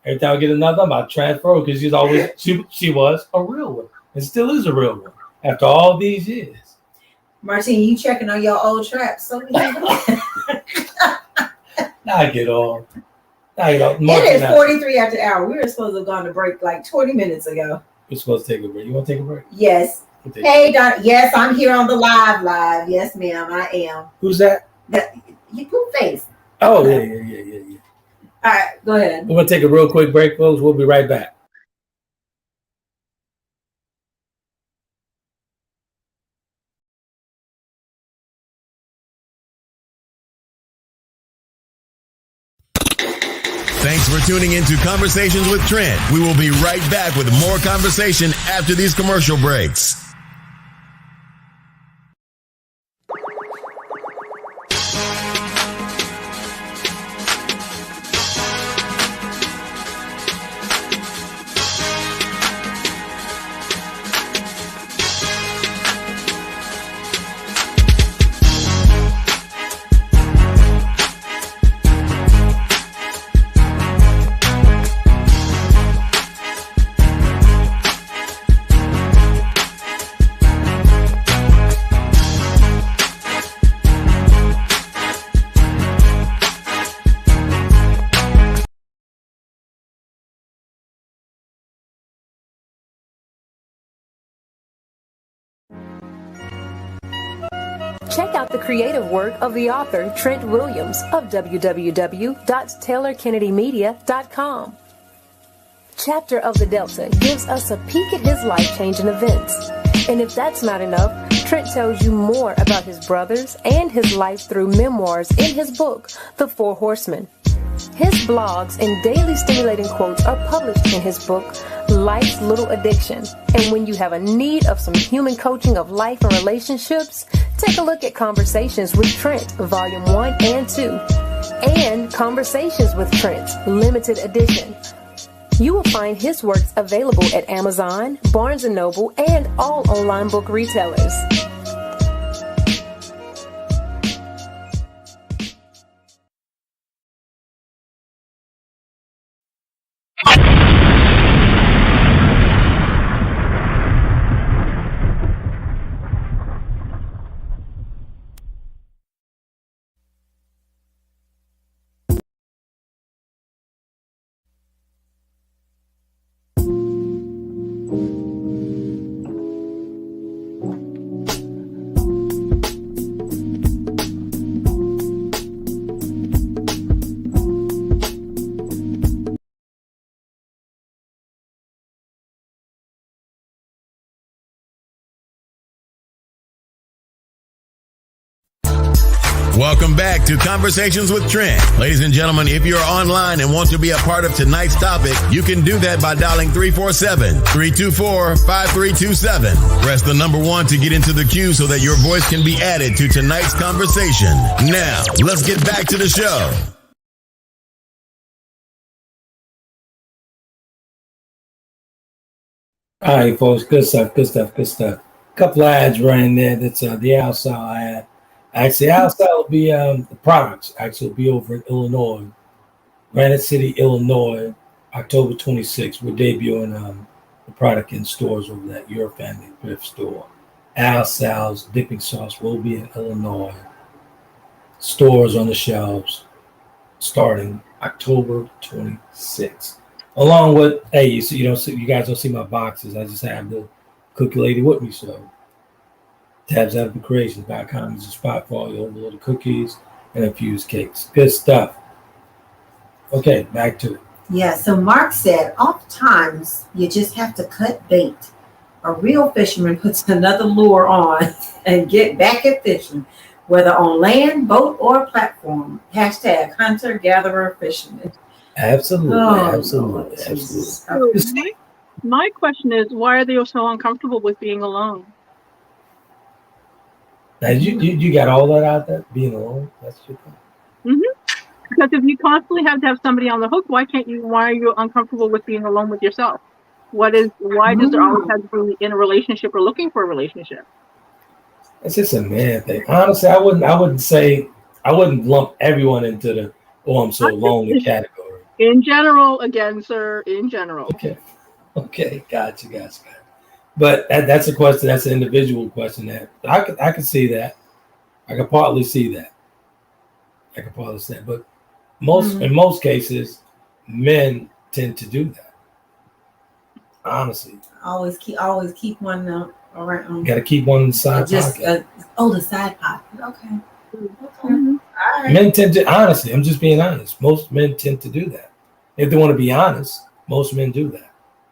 Every time I get another number, I transfer because she was a real one and still is a real one after all these years. Martine, you checking on your old traps? So I get on. It is 43 after the hour. We were supposed to have gone to break like 20 minutes ago. We're supposed to take a break. You want to take a break? Yes. Hey, Don. Yes, I'm here on the live. Yes, ma'am, I am. Who's that? You Pooh Face. Oh, yeah. All right, go ahead. We're going to take a real quick break, folks. We'll be right back. Thanks for tuning in to Conversations with Trent. We will be right back with more conversation after these commercial breaks. Check out the creative work of the author Trent Williams of www.taylorkennedymedia.com. Chapter of the Delta gives us a peek at his life-changing events. And if that's not enough, Trent tells you more about his brothers and his life through memoirs in his book, The Four Horsemen. His blogs and daily stimulating quotes are published in his book, Life's Little Addiction. And when you have a need of some human coaching of life and relationships, take a look at Conversations with Trent, Volume 1 and 2, and Conversations with Trent, Limited Edition. You will find his works available at Amazon, Barnes & Noble, and all online book retailers. Welcome back to Conversations with Trent. Ladies and gentlemen, if you're online and want to be a part of tonight's topic, you can do that by dialing 347-324-5327. Press the number 1 to get into the queue so that your voice can be added to tonight's conversation. Now, let's get back to the show. All right, folks. Good stuff. A couple of ads running there. That's the Al-Sal ad. Actually, Al-Sal will be the products. Actually, will be over in Illinois, Granite City, Illinois, October 26th. We're debuting the product in stores over at Your Family Thrift Store. Al-Sal's dipping sauce will be in Illinois. Stores on the shelves starting October 26th. Along with, hey, you guys don't see my boxes. I just have the cookie lady with me, so tabsatofthecreations.com is a spot for all your overloaded cookies and infused cakes. Good stuff. Okay, back to it. Yeah, so Mark said, oftentimes you just have to cut bait. A real fisherman puts another lure on and get back at fishing, whether on land, boat, or platform. Hashtag hunter, gatherer, fisherman. Absolutely. So my question is, why are they so uncomfortable with being alone? Now, you got all that out there, being alone? That's your thing? Mm-hmm. Because if you constantly have to have somebody on the hook, why are you uncomfortable with being alone with yourself? Why does there always have to be in a relationship or looking for a relationship? It's just a man thing. Honestly, I wouldn't lump everyone into the I'm so lonely category. In general, again, sir, in general. Okay, gotcha. But that's a question. That's an individual question. That I can see that. I can partly see that. But in most cases, men tend to do that. Honestly, Always keep one around. Got to keep one in the side pocket. The side pocket. Okay. Mm-hmm. All right. Men tend to, honestly, I'm just being honest. Most men tend to do that. If they want to be honest, most men do that.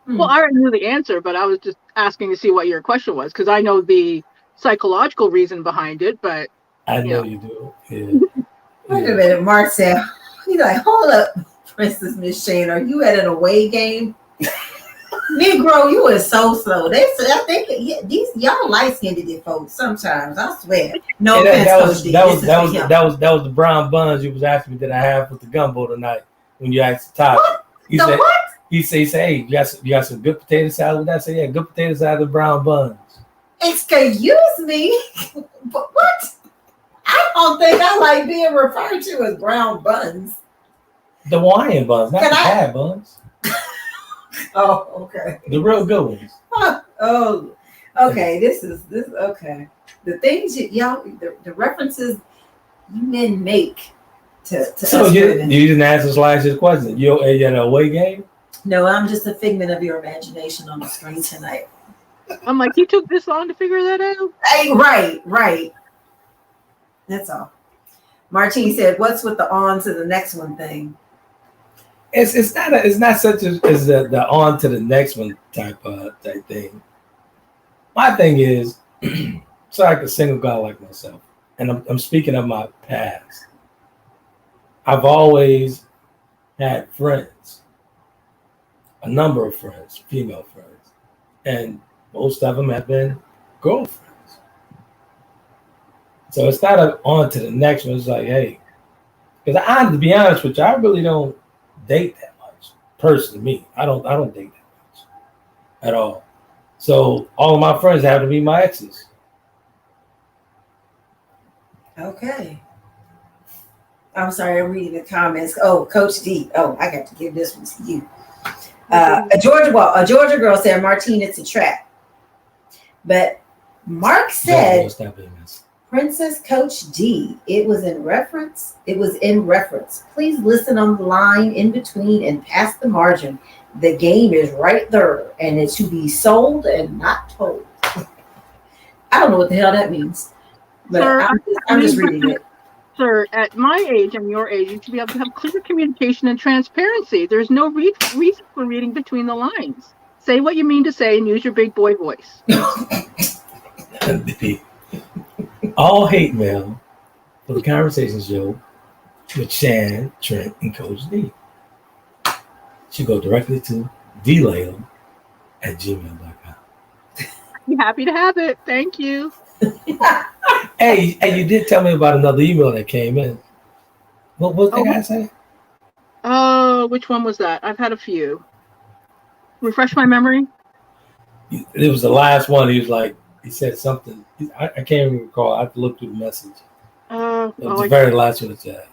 Well, I already knew the answer, but I was just asking to see what your question was, because I know the psychological reason behind it, but I know you do. Yeah. Wait a minute, Mark said, he's like, hold up, Princess Miss Shann, are you at an away game? Negro, you are so slow. I think these y'all light-skinned folks sometimes, I swear. No offense, that was the brown buns you was asking me that I have with the gumbo tonight when you asked the topic. What? What? What? He said, hey, you got some good potato salad with that? I said, yeah, good potato salad with brown buns. Excuse me? But what? I don't think I like being referred to as brown buns. The Hawaiian buns, not the bad buns. Oh, okay. The real good ones. Oh, okay. This okay. The things the references you men make to so us you women. didn't answer Slash's question. You at an away game? No, I'm just a figment of your imagination on the screen tonight. I'm like, you took this long to figure that out? Hey, right. That's all. Martine said, "What's with the on to the next one thing?" It's not such as the on to the next one type thing. My thing is, so like a single guy like myself, and I'm speaking of my past. I've always had friends, a number of friends, female friends, and most of them have been girlfriends. So it's not on to the next one. It's like, hey, because to be honest with you, I really don't date that much. Personally, me, I don't date that much at all. So all of my friends have to be my exes. Okay. I'm sorry, I'm reading the comments. Oh, Coach D. Oh, I got to give this one to you. A Georgia girl said, Martine, it's a trap. But Mark said, Princess Coach D, it was in reference. Please listen on the line in between and past the margin. The game is right there, and it's to be sold and not told. I don't know what the hell that means, but sir, I'm just reading it. Sir, at my age and your age, you should be able to have clear communication and transparency. There's no reason for reading between the lines. Say what you mean to say and use your big boy voice. All hate mail for the Conversation Show with Shann, Trent, and Coach D. She go directly to dlayla@gmail.com. I'm happy to have it. Thank you. Hey, you did tell me about another email that came in. What was the guy saying? Which one was that? I've had a few. Refresh my memory. It was the last one. He was like, he said something. I can't even recall. I have to look through the message. It was the very last one it said.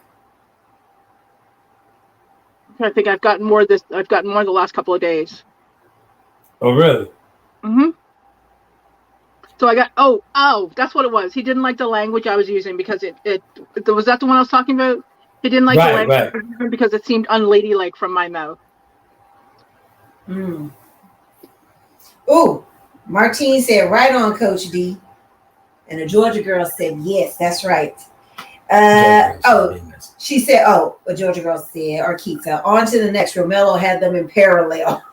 I think I've gotten more I've gotten more the last couple of days. Oh, really? Mm-hmm. So I got that's what it was. He didn't like the language I was using because it was that the one I was talking about? He didn't like the language because it seemed unladylike from my mouth. Oh, Martine said, right on, Coach D. And the Georgia girl said, yes, that's right. She said, a Georgia girl said, or Keita, on to the next. Romello had them in parallel.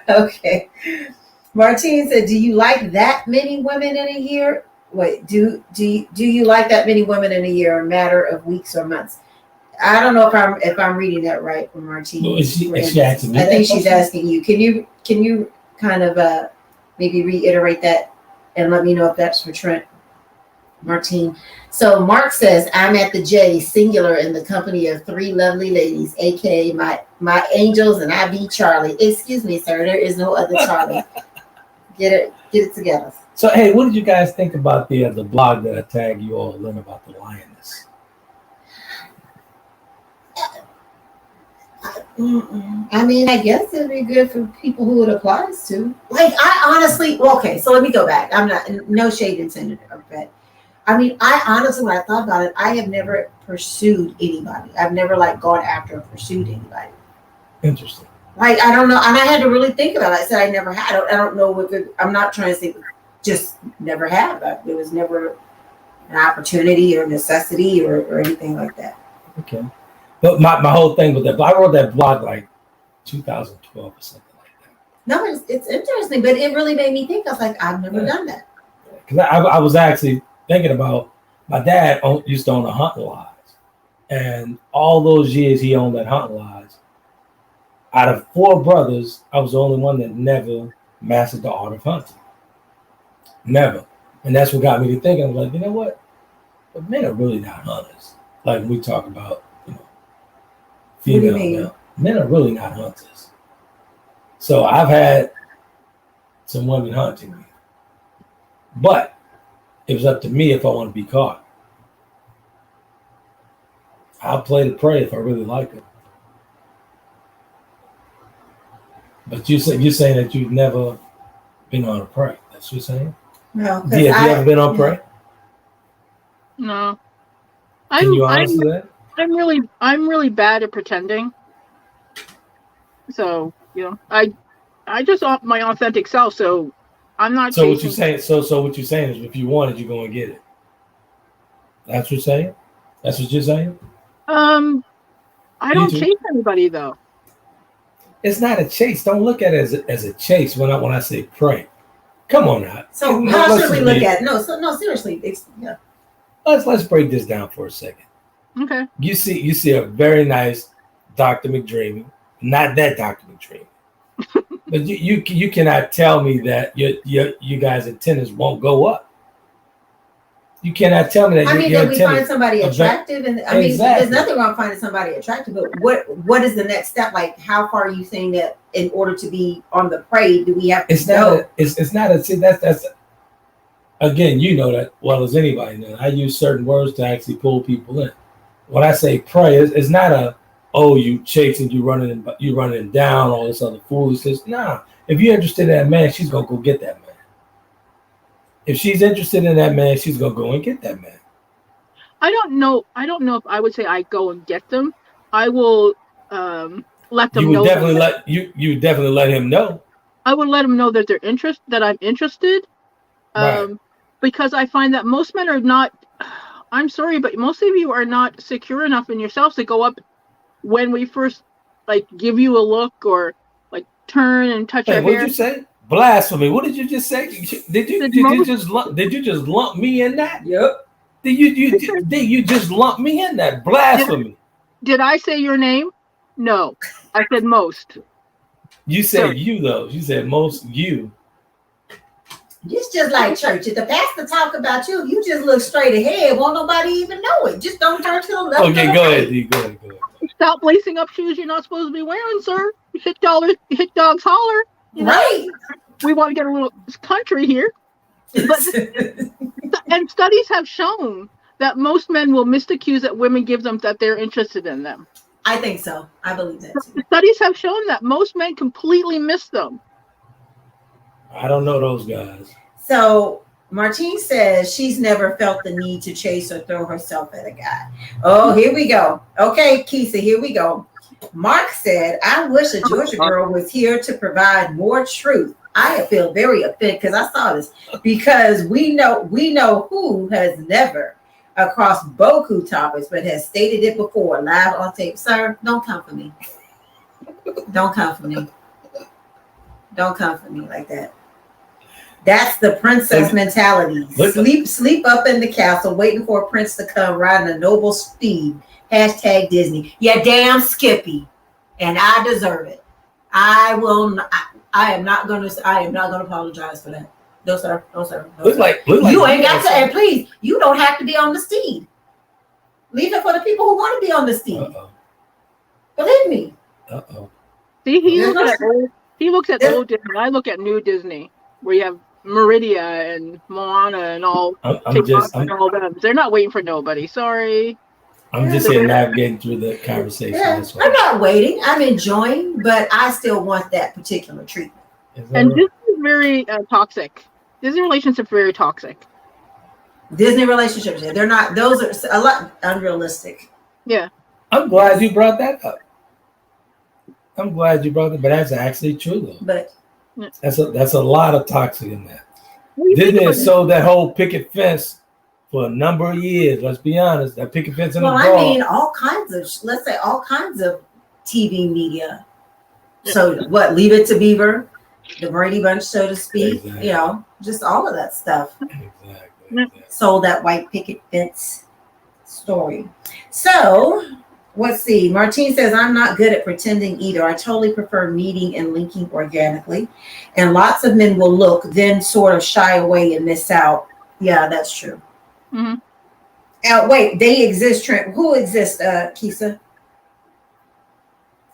Okay. Martine said, do you like that many women in a year? Wait, do you like that many women in a year, a matter of weeks or months? I don't know if I'm reading that right from Martine. Well, is she asking me? I think she's asking you. Can you kind of maybe reiterate that and let me know if that's for Trent? Martine. So Mark says, I'm at the J, singular, in the company of 3 lovely ladies, aka my angels, and I be Charlie. Excuse me, sir, there is no other Charlie. Get it together. So hey, what did you guys think about the blog that I tagged you all in about the lioness? I mean, I guess it'd be good for people who it applies to. Like, I honestly, okay, so let me go back. I'm not, no shade intended, but I mean, I honestly, when I thought about it, I have never pursued anybody. I've never gone after or pursued anybody. Interesting. I don't know, and I had to really think about it. I said I never had. I don't know what I'm not trying to say, just never have. There was never an opportunity or necessity or anything like that. Okay. But my whole thing with that, I wrote that blog 2012 or something like that. No, it's interesting, but it really made me think. I was like, I've never done that. Because I was actually thinking about, my dad used to own a hunting lodge. And all those years he owned that hunting lodge, out of 4 brothers, I was the only one that never mastered the art of hunting. Never. And that's what got me to thinking. I was like, you know what? But men are really not hunters. Like we talk about, female now. Men are really not hunters. So I've had some women hunting me. But it was up to me if I want to be caught. I'll play the prey if I really like it. But you're saying that you've never been on a prey. That's what you're saying? No. Have you ever been on prey? No. Can you answer that? I'm really bad at pretending. So, I just off my authentic self, so I'm not So what you're saying is if you want it, you're gonna get it. That's what you're saying? That's what you're saying? I don't chase anybody though. It's not a chase. Don't look at it as a chase when I say pray. Come on now. So how should we look at it? No, seriously. Let's break this down for a second. Okay. You see a very nice Dr. McDreamy, not that Dr. McDreamy. But you cannot tell me that you guys' antennas won't go up. You cannot tell me that. I mean, that we find somebody attractive, and I mean, exactly. There's nothing wrong finding somebody attractive. But what is the next step? Like, how far are you saying that in order to be on the prey, do we have to go? It's not a. See, that's again, you know that well as anybody knows. I use certain words to actually pull people in. When I say prey, it's not you chasing, you running down, all this other foolishness. Nah, if you're interested in that man, she's gonna go get that man. If she's interested in that man, she's gonna go and get that man. I don't know if I would say I go and get them. I will let them know. You definitely let him know. I would let him know that that I'm interested. Right. Because I find that most men are not. I'm sorry, but most of you are not secure enough in yourselves to go up when we first give you a look or turn and touch your hair. What did you say? Blasphemy. What did you just say? Did you just lump me in that? Yep. Did you just lump me in that? Blasphemy. Did I say your name? No. I said most. You said you though. You said most you. It's just like church. If the pastor talk about you, you just look straight ahead. Won't nobody even know it. Just don't turn to the left. Okay, go ahead, Dee. Go ahead. Stop lacing up shoes you're not supposed to be wearing, sir. Hit dogs holler. You know? Right. We want to get a little country here. But and studies have shown that most men will misaccuse that women give them that they're interested in them. I think so. I believe that too. Studies have shown that most men completely miss them. I don't know those guys. So Martine says she's never felt the need to chase or throw herself at a guy. Oh, here we go. Okay, Keisha, here we go. Mark said, I wish a Georgia girl was here to provide more truth. I feel very offended because I saw this. Because we know who has never across Boku topics, but has stated it before live on tape. Sir, don't come for me. Don't come for me. Don't come for me like that. That's the princess mentality. Sleep up in the castle, waiting for a prince to come riding a noble steed. Hashtag Disney. Yeah, damn Skippy, and I deserve it. I am not going to apologize for that. No, sir. No, sir. No, look sir. like You ain't got to. And please, you don't have to be on the steed. Leave it for the people who want to be on the steed. Believe me. See, he looks at old Disney. I look at new Disney, where you have Meridia and Moana and all. All them. They're not waiting for nobody. Sorry. I'm just here navigating through the conversation. Yeah, I'm not waiting. I'm enjoying, but I still want that particular treatment. And Disney is very toxic. Disney relationships are very toxic. Disney relationships, they're not. Those are a lot unrealistic. Yeah. I'm glad you brought that up. But that's actually true though. But that's a lot of toxic in that. Disney has sold that whole picket fence for a number of years. Let's be honest. That picket fence in the I mean, all kinds of TV media. So what? Leave It to Beaver, the Brady Bunch, so to speak. Exactly. You know, just all of that stuff. Exactly. Sold that white picket fence story. So let's see. Martine says, I'm not good at pretending either. I totally prefer meeting and linking organically. And lots of men will look, then sort of shy away and miss out. Yeah, that's true. Mm-hmm. Wait, they exist, Trent. Who exists, Keisha?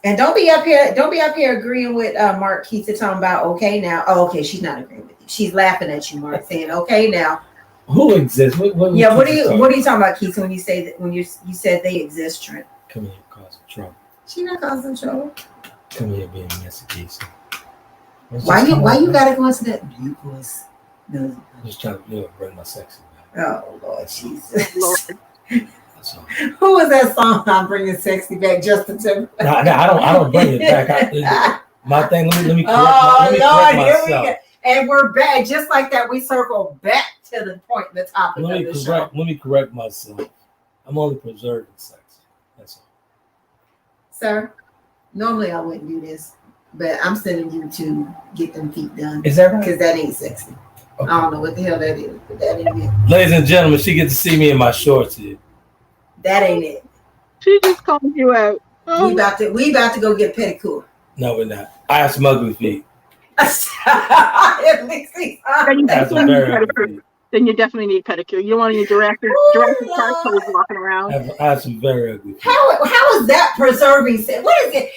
And don't be up here agreeing with Mark. Keisha talking about okay now. Oh, okay, she's not agreeing with you. She's laughing at you, Mark, saying okay now. Who exists? What are you talking about, Keisha, when you say that you said they exist, Trent? Come here, causing trouble. She's not causing trouble. Come here, being messy, Keisha. Why you gotta go into that deep voice? I'm just trying to bring my sexy back. Oh Lord Jesus. Lord. Who was that song? I'm bringing sexy back, Justin Timberlake. No, I don't bring it back. My thing. Let me correct myself. Here we go. And we're back, just like that. We circle back to the point, the topic of the show. Let me correct myself. I'm only preserving sex. That's all. Sir, normally I wouldn't do this, but I'm sending you to get them feet done. Is that right? Because that ain't sexy. Okay. I don't know what the hell that is, but that ain't it. Ladies and gentlemen, she gets to see me in my shorts here. That ain't it. She just called you out. We about to go get pedicure. No, we're not. I have some ugly feet. Then you definitely need pedicure. You don't want any Jurassic Park toes walking around. I have some very ugly feet. How is that preserving? What is it?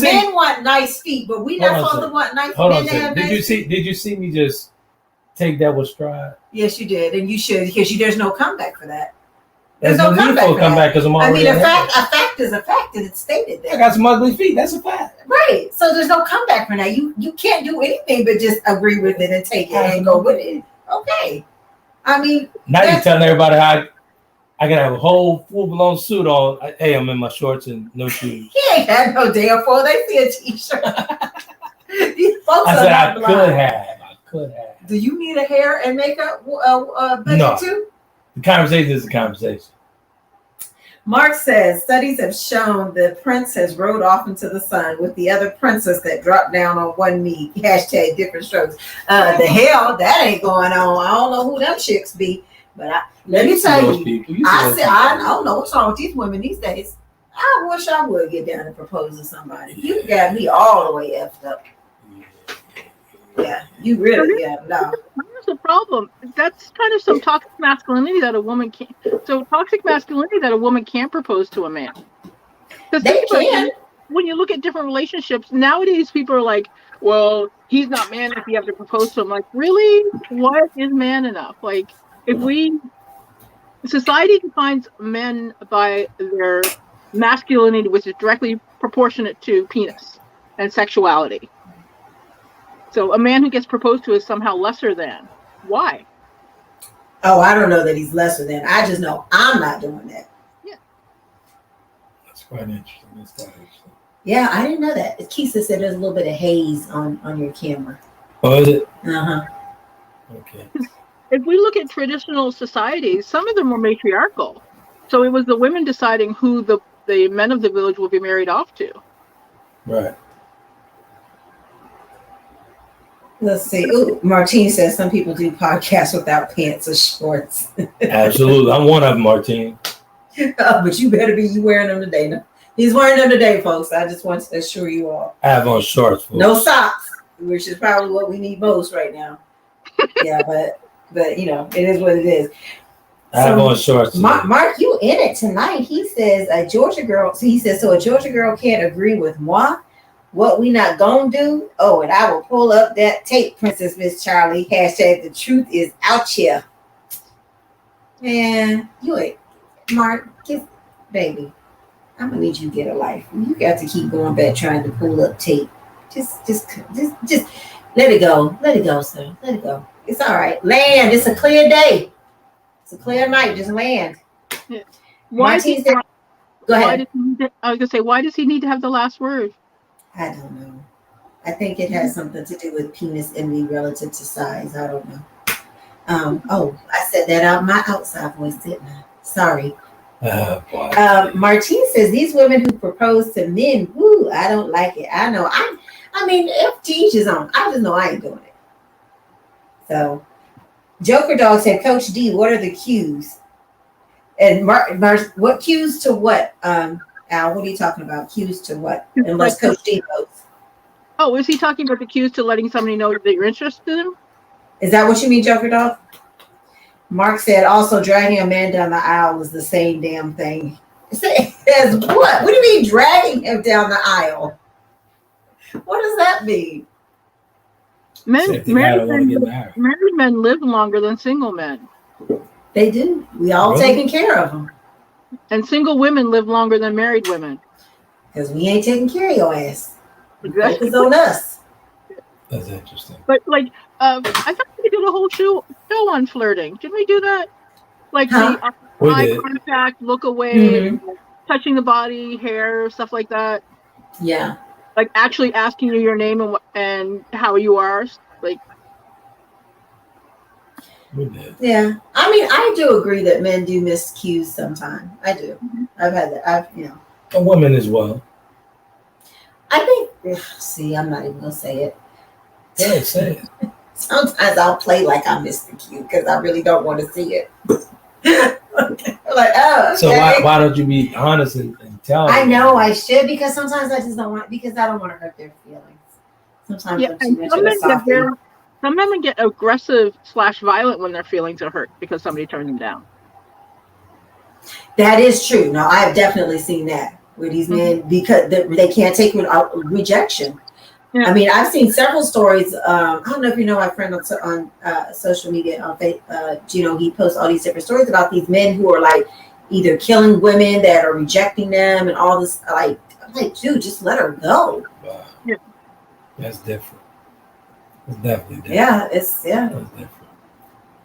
Men want nice feet, but we not supposed to want nice men to have nice feet. Did you see me just take that with stride? Yes, you did, and you should, because there's no comeback for that. There's no comeback because I'm already. I mean, a fact is a fact, and it's stated there. I got some ugly feet. That's a fact. Right. So there's no comeback for that. You can't do anything but just agree with it and take it and go with it. Okay. I mean, now you're telling everybody how I gotta have a whole full-blown suit on. Hey, I'm in my shorts and no shoes. He ain't had no damn full. They see a t-shirt. These folks I said I could have. Do you need a hair and makeup budget too? The conversation is a conversation. Mark says studies have shown the princess rode off into the sun with the other princess that dropped down on one knee. Hashtag different strokes. The hell, that ain't going on. I don't know who them chicks be, but let me tell you, I don't know what's wrong with these women these days. I wish I would get down and propose to somebody. You got me all the way effed up. Yeah, you really, no. Here's the problem. That's kind of some toxic masculinity that a woman can't. So toxic masculinity that a woman can't propose to a man. They can. When you look at different relationships nowadays, people are like, "Well, he's not man if you have to propose to him." Like, really? What is man enough? Like, society defines men by their masculinity, which is directly proportionate to penis and sexuality. So a man who gets proposed to is somehow lesser than. Why? Oh, I don't know that he's lesser than. I just know I'm not doing that. Yeah. That's quite interesting. Yeah, I didn't know that. Keisha said there's a little bit of haze on your camera. Oh, is it? Uh-huh. Okay. If we look at traditional societies, some of them were matriarchal. So it was the women deciding who the men of the village would be married off to. Right. Let's see. Ooh, Martine says some people do podcasts without pants or shorts. Absolutely. I'm one of them, Martine. But you better be wearing them today. No? He's wearing them today, folks. I just want to assure you all. I have on shorts. Folks. No socks, which is probably what we need most right now. Yeah, but you know, it is what it is. I have on shorts. Mark, you in it tonight. He says a Georgia girl. So he says, so a Georgia girl can't agree with moi. What we not gonna do? Oh, and I will pull up that tape, Princess Miss Charlie. Hashtag the truth is out here. Man, you ain't Mark, baby. I'm gonna need you to get a life. You got to keep going back trying to pull up tape. Just let it go. Let it go, sir. Let it go. It's all right. Land. It's a clear day. It's a clear night. Just land. Yeah. Go ahead. I was gonna say, why does he need to have the last word? I don't know. I think it has something to do with penis envy relative to size. I don't know. I said that out my outside voice, didn't I? Sorry. Martine says these women who propose to men, woo, I don't like it. I know. I mean, if teach is on, I just know I ain't doing it. So, Joker Dog said, Coach D, what are the cues? And what cues to what? Al, what are you talking about? Cues to what? Unless Coach D knows. Oh, is he talking about the cues to letting somebody know that you're interested in them? Is that what you mean, Joker Dog? Mark said also dragging a man down the aisle is the same damn thing. As what? What do you mean dragging him down the aisle? What does that mean? Married men live longer than single men. They do. We all taking care of them. And single women live longer than married women. Because we ain't taking care of your ass. Exactly. Focus on us. That's interesting. But like, I thought we did a whole show on flirting. Didn't we do that? Like the eye contact, look away, touching the body, hair, stuff like that. Yeah. Like actually asking you your name and how you are. Like. Yeah, I mean, I do agree that men do miss cues sometimes. I do. I've had that. A woman as well. I think. See, I'm not even gonna say it. Yeah, say it. Sometimes I'll play like I missed the cue because I really don't want to see it. Like, oh. Okay. So why don't you be honest and tell them? I know I should because sometimes I just don't want because I don't want to hurt their feelings. Sometimes some men get aggressive / violent when their feelings are hurt because somebody turned them down. That is true. No, I've definitely seen that where these men, because they can't take rejection. Yeah. I mean, I've seen several stories. I don't know if you know my friend on social media, on Facebook, he posts all these different stories about these men who are like either killing women that are rejecting them and all this. I'm like, dude, just let her go. Wow. Yeah. That's different. It's definitely different. Yeah, it's different.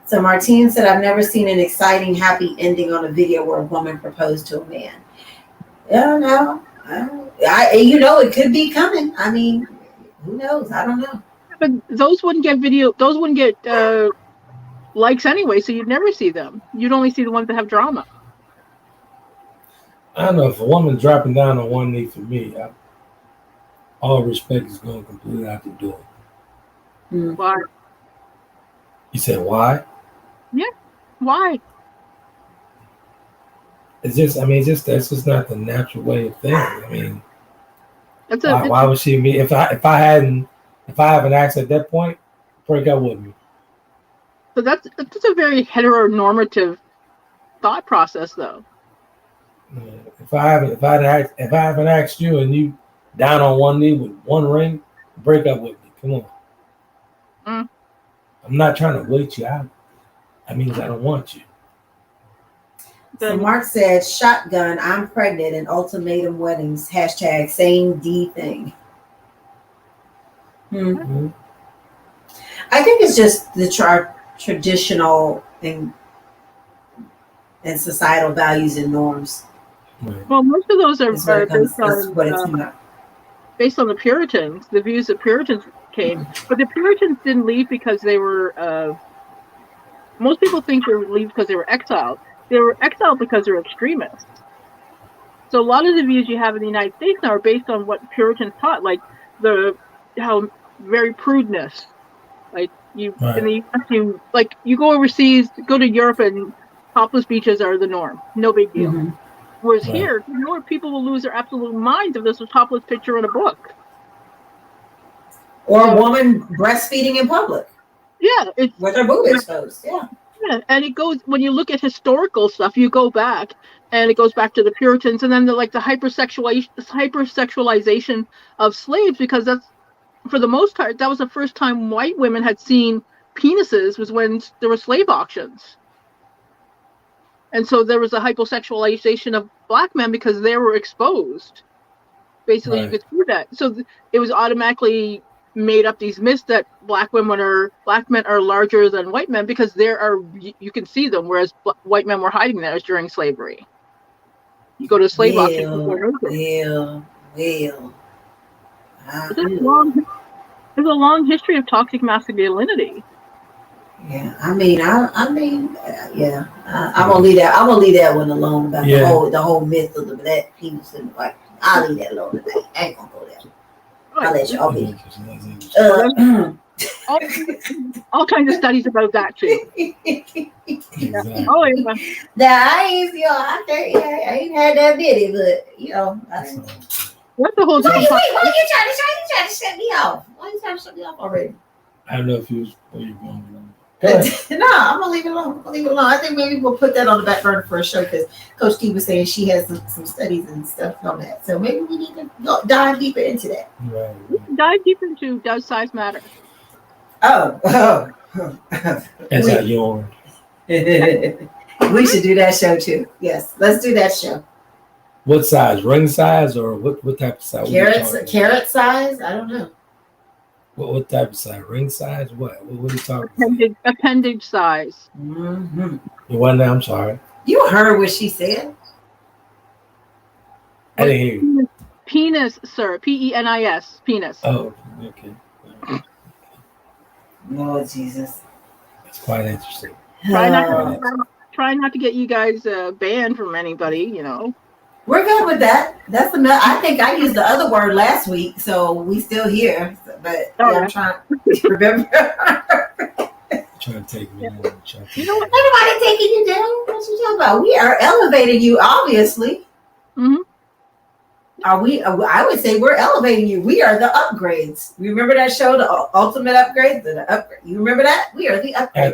So Martine said, I've never seen an exciting, happy ending on a video where a woman proposed to a man. Yeah, no. It could be coming. I mean, who knows? I don't know. But those wouldn't get likes anyway, so you'd never see them. You'd only see the ones that have drama. I don't know if a woman dropping down on one knee for me, all respect is going completely out the door. Why? You said why? Yeah. Why? It's just, that's just not the natural way of things. I mean, It's why would she be? If I haven't asked at that point, break up with me. So that's a very heteronormative thought process, though. If I haven't asked you and you down on one knee with one ring, break up with me. Come on. I'm not trying to wait you out. That means I don't want you. So Mark said, shotgun, I'm pregnant, and ultimatum weddings, hashtag same D thing. Mm-hmm. I think it's just the traditional and societal values and norms. Right. Well, most of those are based on the Puritans, the views that Puritans came. But the Puritans didn't leave because they were, most people think they leave because they were exiled. They were exiled because they're extremists. So a lot of the views you have in the United States now are based on what Puritans taught, like how very prudeness. Like you go overseas, go to Europe, and topless beaches are the norm. No big deal. Mm-hmm. Whereas here, people will lose their absolute minds if there's a topless picture in a book. Or a woman breastfeeding in public. Yeah. With her boob exposed. Yeah. Yeah. And it goes, when you look at historical stuff, you go back and it goes back to the Puritans, and then the hypersexualization of slaves, because that's, for the most part, that was the first time white women had seen penises, was when there were slave auctions. And so there was a hypersexualization of black men because they were exposed. Basically, right. You could see that. So it was automatically made up these myths that black men are larger than white men because you can see them, whereas white men were hiding theirs during slavery. You go to slave auctions. There's a long history of toxic masculinity. Yeah, I'm gonna leave that. I'm gonna leave that one alone about the whole myth of the black penis and like. I'll leave that alone today. I ain't gonna go there. I'll let y'all be. All kinds of studies about that too. Exactly. Oh yeah. Now I ain't had that many, but What's the whole Why you trying to set me off? Why you trying to set me off already? I don't know if where you're going. No, I'm gonna leave it alone. I think maybe we'll put that on the back burner for a show because Coach T was saying she has some studies and stuff on that. So maybe we need to dive deeper into that. Right. Dive deeper into does size matter? Oh. As I yawn. We should do that show too. Yes, let's do that show. What size? Ring size or what type of size? Carrot size? I don't know. What type of size? Ring size? What are you talking about? Appendage size. Mm-hmm. I'm sorry. You heard what she said. I didn't hear you. Penis, sir. Penis. Penis. Oh, okay. Lord Jesus. That's quite interesting. Try not to get you guys banned from anybody, We're good with that. I think I used the other word last week, so we still here. But I'm trying to remember. Trying to take me down. Everybody taking you down? What you talking about? We are elevating you, obviously. Mm-hmm. Are we? I would say we're elevating you. We are the upgrades. Remember that show, the Ultimate Upgrade? The upgrade. You remember that? We are the upgrades. I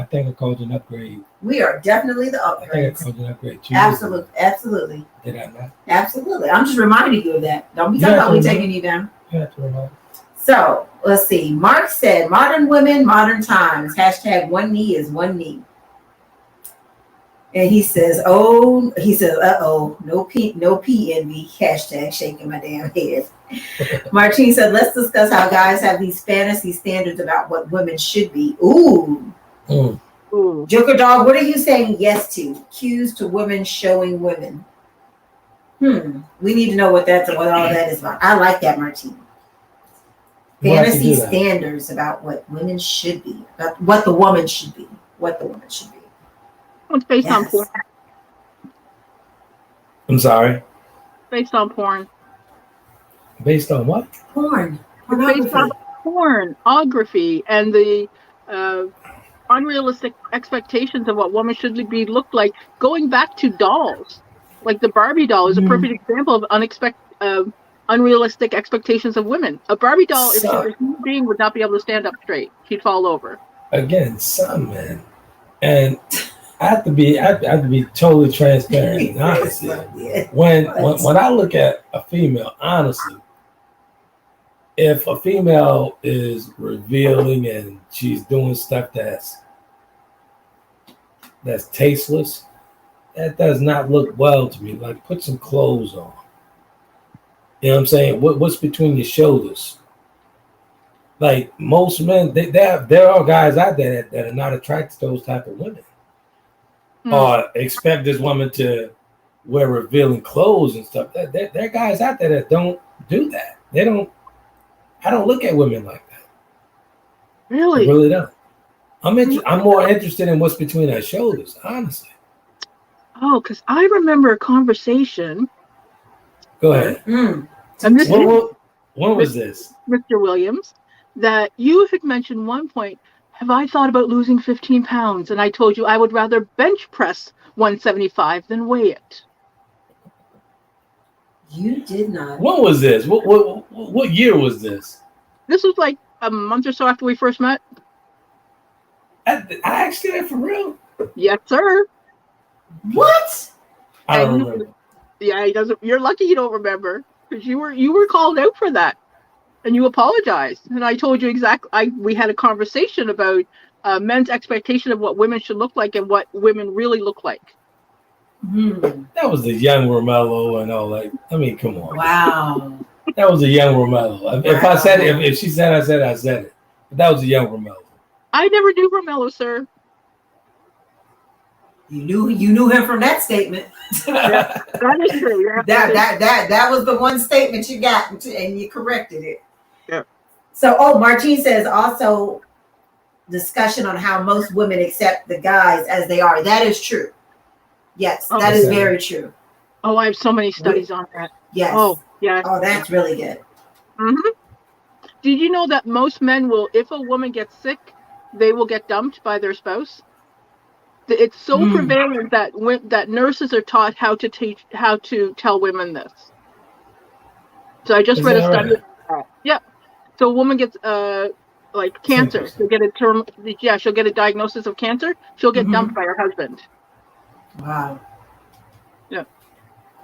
think I called you an upgrade. We are definitely the upgrades. I think I called you an upgrade too. Absolutely. Did I not? Absolutely. I'm just reminding you of that. Don't be talking about me taking you down. You have to remind. So let's see. Mark said, "Modern women, modern times." Hashtag one knee is one knee. And he says, no P envy. Hashtag shaking my damn head. Martine said, let's discuss how guys have these fantasy standards about what women should be. Ooh. Joker Dog, what are you saying yes to? Cues to women showing women. We need to know what all that is about. I like that, Martine. Fantasy standards about what women should be, about what the woman should be. It's based on porn. I'm sorry. Based on porn. Based on what? Porn. It's based on pornography and the unrealistic expectations of what women should be looked like. Going back to dolls, like the Barbie doll is a perfect example of unrealistic expectations of women. A Barbie doll, if she was a human being, would not be able to stand up straight. She'd fall over. Again, some men, and I have to be totally transparent and honest. When I look at a female, honestly, if a female is revealing and she's doing stuff that's tasteless, that does not look well to me. Like, put some clothes on. You know what I'm saying? What's between your shoulders? Like, most men, there are guys out there that are not attracted to those type of women, or expect this woman to wear revealing clothes and stuff. There are guys out there that don't do that. I don't look at women like that. Really? I really don't. I'm more interested in what's between our shoulders, honestly. Oh, because I remember a conversation. Go ahead. And this when was this? Mr. Williams, that you had mentioned one point, have I thought about losing 15 pounds? And I told you I would rather bench press 175 than weigh it. You did not. When was this? What year was this? This was like a month or so after we first met. I asked you that for real? Yes, sir. What? I don't remember. Yeah, he doesn't. You're lucky you don't remember, because you were called out for that, and you apologized. And I told you exactly. We had a conversation about men's expectation of what women should look like and what women really look like. That was the young Romello and all that. I mean, come on. Wow. That was a young Romello. If I said it, if she said I said it. But that was a young Romello. I never knew Romello, sir. You knew him from that statement. Yeah, that is true. Yeah. That was the one statement you got, and you corrected it. Yeah. So, Martine says also discussion on how most women accept the guys as they are. That is true. Yes, that is very true. Oh, I have so many studies on that. Yes. Oh, yeah. Oh, that's really good. Did you know that most men will, if a woman gets sick, they will get dumped by their spouse? It's so prevalent that nurses are taught how to tell women this. So I just read a study. Right? Yeah. So a woman gets like cancer. She'll get she'll get a diagnosis of cancer. She'll get dumped by her husband. Wow. Yeah,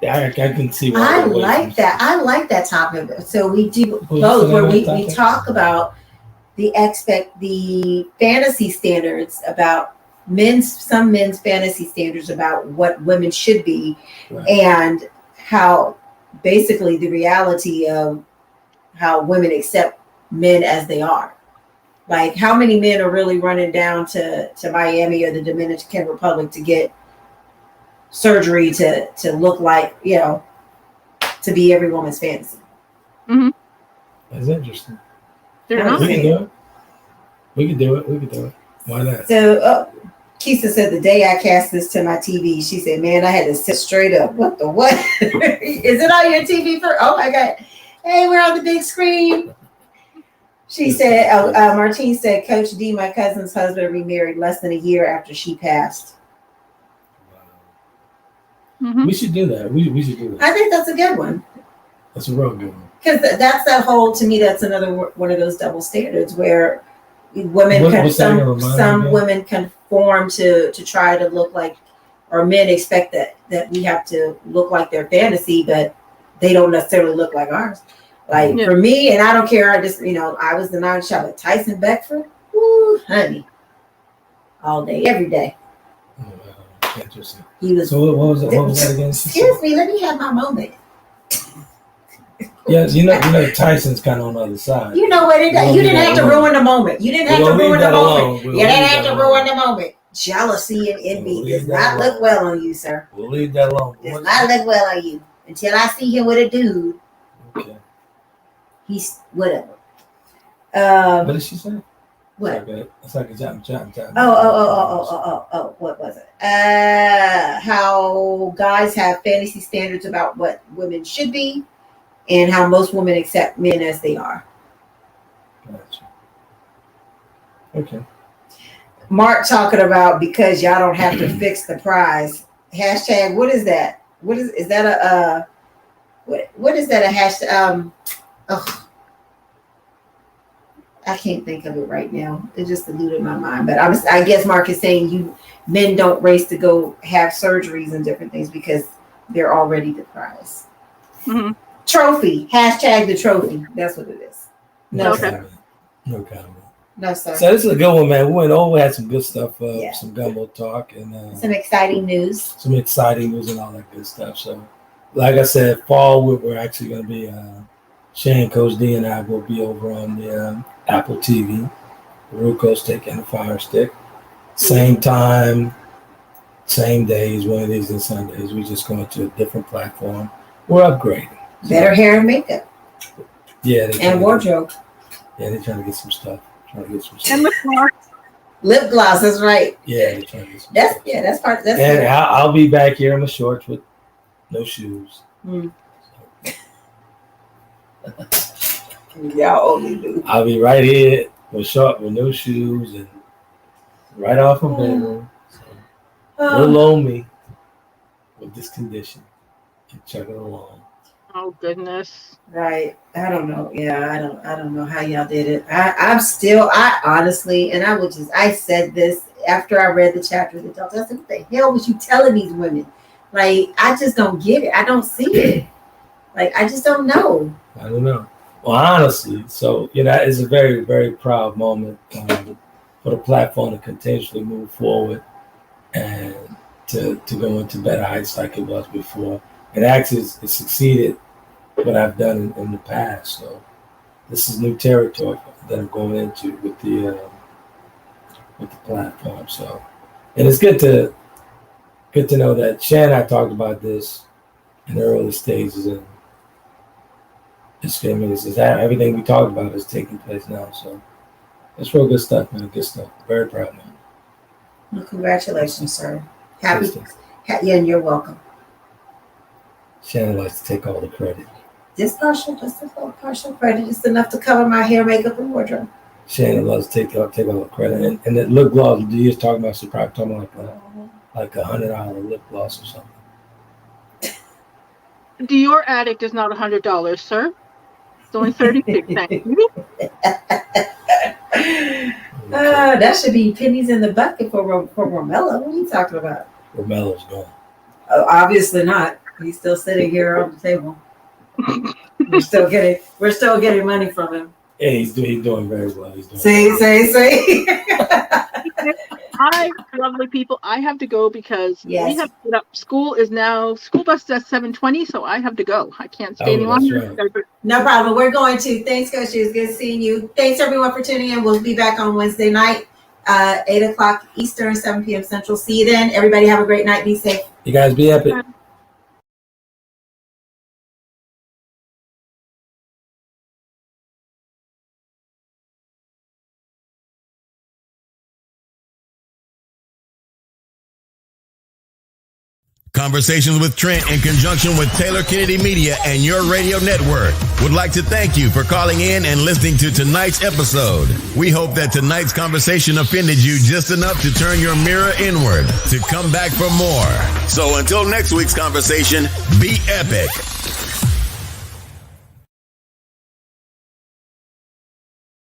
I can see. I like that. I like that topic. So we do both, where we talk about the fantasy standards about some men's fantasy standards about what women should be, and how basically the reality of how women accept men as they are. Like, how many men are really running down to Miami or the Dominican Republic to get surgery to look like, to be every woman's fantasy? That's interesting. We can do it. We can do it. Why not? So Keisha said, the day I cast this to my TV, she said, man, I had to sit straight up. What the what? Is it on your TV? Oh my God. Hey, we're on the big screen. She said, Martine said, Coach D, my cousin's husband, remarried less than a year after she passed. We should do that. We should do that. I think that's a good one. That's a real good one. Because that's that whole, to me, that's another one of those double standards where women some women conform to try to look like, or men expect that we have to look like their fantasy, but they don't necessarily look like ours. Like for me, and I don't care, I just, I was the 9-shot with Tyson Beckford. Ooh, honey. All day, every day. Oh, wow. Interesting. He was, so what was that again? Excuse me, let me have my moment. Yeah, you know Tyson's kind of on the other side. You know what? You didn't have to ruin the moment. You didn't have to ruin the moment. You didn't have to ruin the moment. Jealousy and envy does not look well on you, sir. We'll leave that alone. Does not look well on you. Until I see him with a dude. Okay. He's whatever. What did she say? What? It's like a jump. Oh, what was it? How guys have fantasy standards about what women should be and how most women accept men as they are. Gotcha. Okay. Mark talking about because y'all don't have to fix the prize. Hashtag, what is that? What is that a what is that a hashtag? I can't think of it right now. It just eluded my mind. But I guess Mark is saying men don't race to go have surgeries and different things because they're already the prize. Mm-hmm. Trophy. Hashtag the trophy. That's what it is. No, Okay. No comment. No, sir. So this is a good one, man. We went over, had some good stuff, some gumbo talk, and some exciting news. Some exciting news and all that good stuff. So, like I said, fall we're actually going to be Shann, Coach D, and I will be over on the Apple TV, the Ruco Stick and the Fire Stick. Same time, same days, Wednesdays and Sundays. We're just going to a different platform. We're upgrading. Better hair and makeup. Yeah. And wardrobe. They're trying to get some stuff. And lip gloss. Lip gloss, that's right. Yeah, they're trying to get some stuff. That's part. That's and I'll be back here in my shorts with no shoes. Y'all only do. I'll be right here with no shoes and right off my bedroom. So, little old me with this condition and chugging along. Oh goodness. Right. I don't know. Yeah, I don't know how y'all did it. I honestly, and I said this after I read the chapter of the adults. I said, what the hell was you telling these women? Like, I just don't get it. I don't see it. Like, I just don't know. I don't know. Well, honestly, so, it's a very, very proud moment for the platform to continuously move forward and to go into better heights like it was before. And actually, it succeeded what I've done in the past. So this is new territory that I'm going into with the platform. So, and it's good to know that Shann and I talked about this in the early stages, and everything we talked about is taking place now. So it's real good stuff, man. Good stuff. Very proud, man. Well, congratulations, sir. Happy, and you're welcome. Shannon likes to take all the credit. Just partial credit, just enough to cover my hair, makeup, and wardrobe. Shannon loves to take all the credit. And the lip gloss, Dee is talking about, she's probably talking like $100 lip gloss or something. Dior Addict is not $100, sir. It's only $36. Thank you. That should be pennies in the bucket for Romello. What are you talking about? Romello's gone. Oh, obviously not. He's still sitting here on the table. We're still getting money from him. Yeah, he's doing very well. See. Hi, lovely people. I have to go because we have to get up. School bus is at 7:20, so I have to go. I can't stay any longer. Right. No problem. We're going to. Thanks, Coach. It was good seeing you. Thanks, everyone, for tuning in. We'll be back on Wednesday night, 8 o'clock Eastern, 7 p.m. Central. See you then. Everybody have a great night. Be safe. You guys be epic. Conversations with Trent in conjunction with Taylor Kennedy Media and your radio network would like to thank you for calling in and listening to tonight's episode. We hope that tonight's conversation offended you just enough to turn your mirror inward to come back for more. So until next week's conversation, be epic.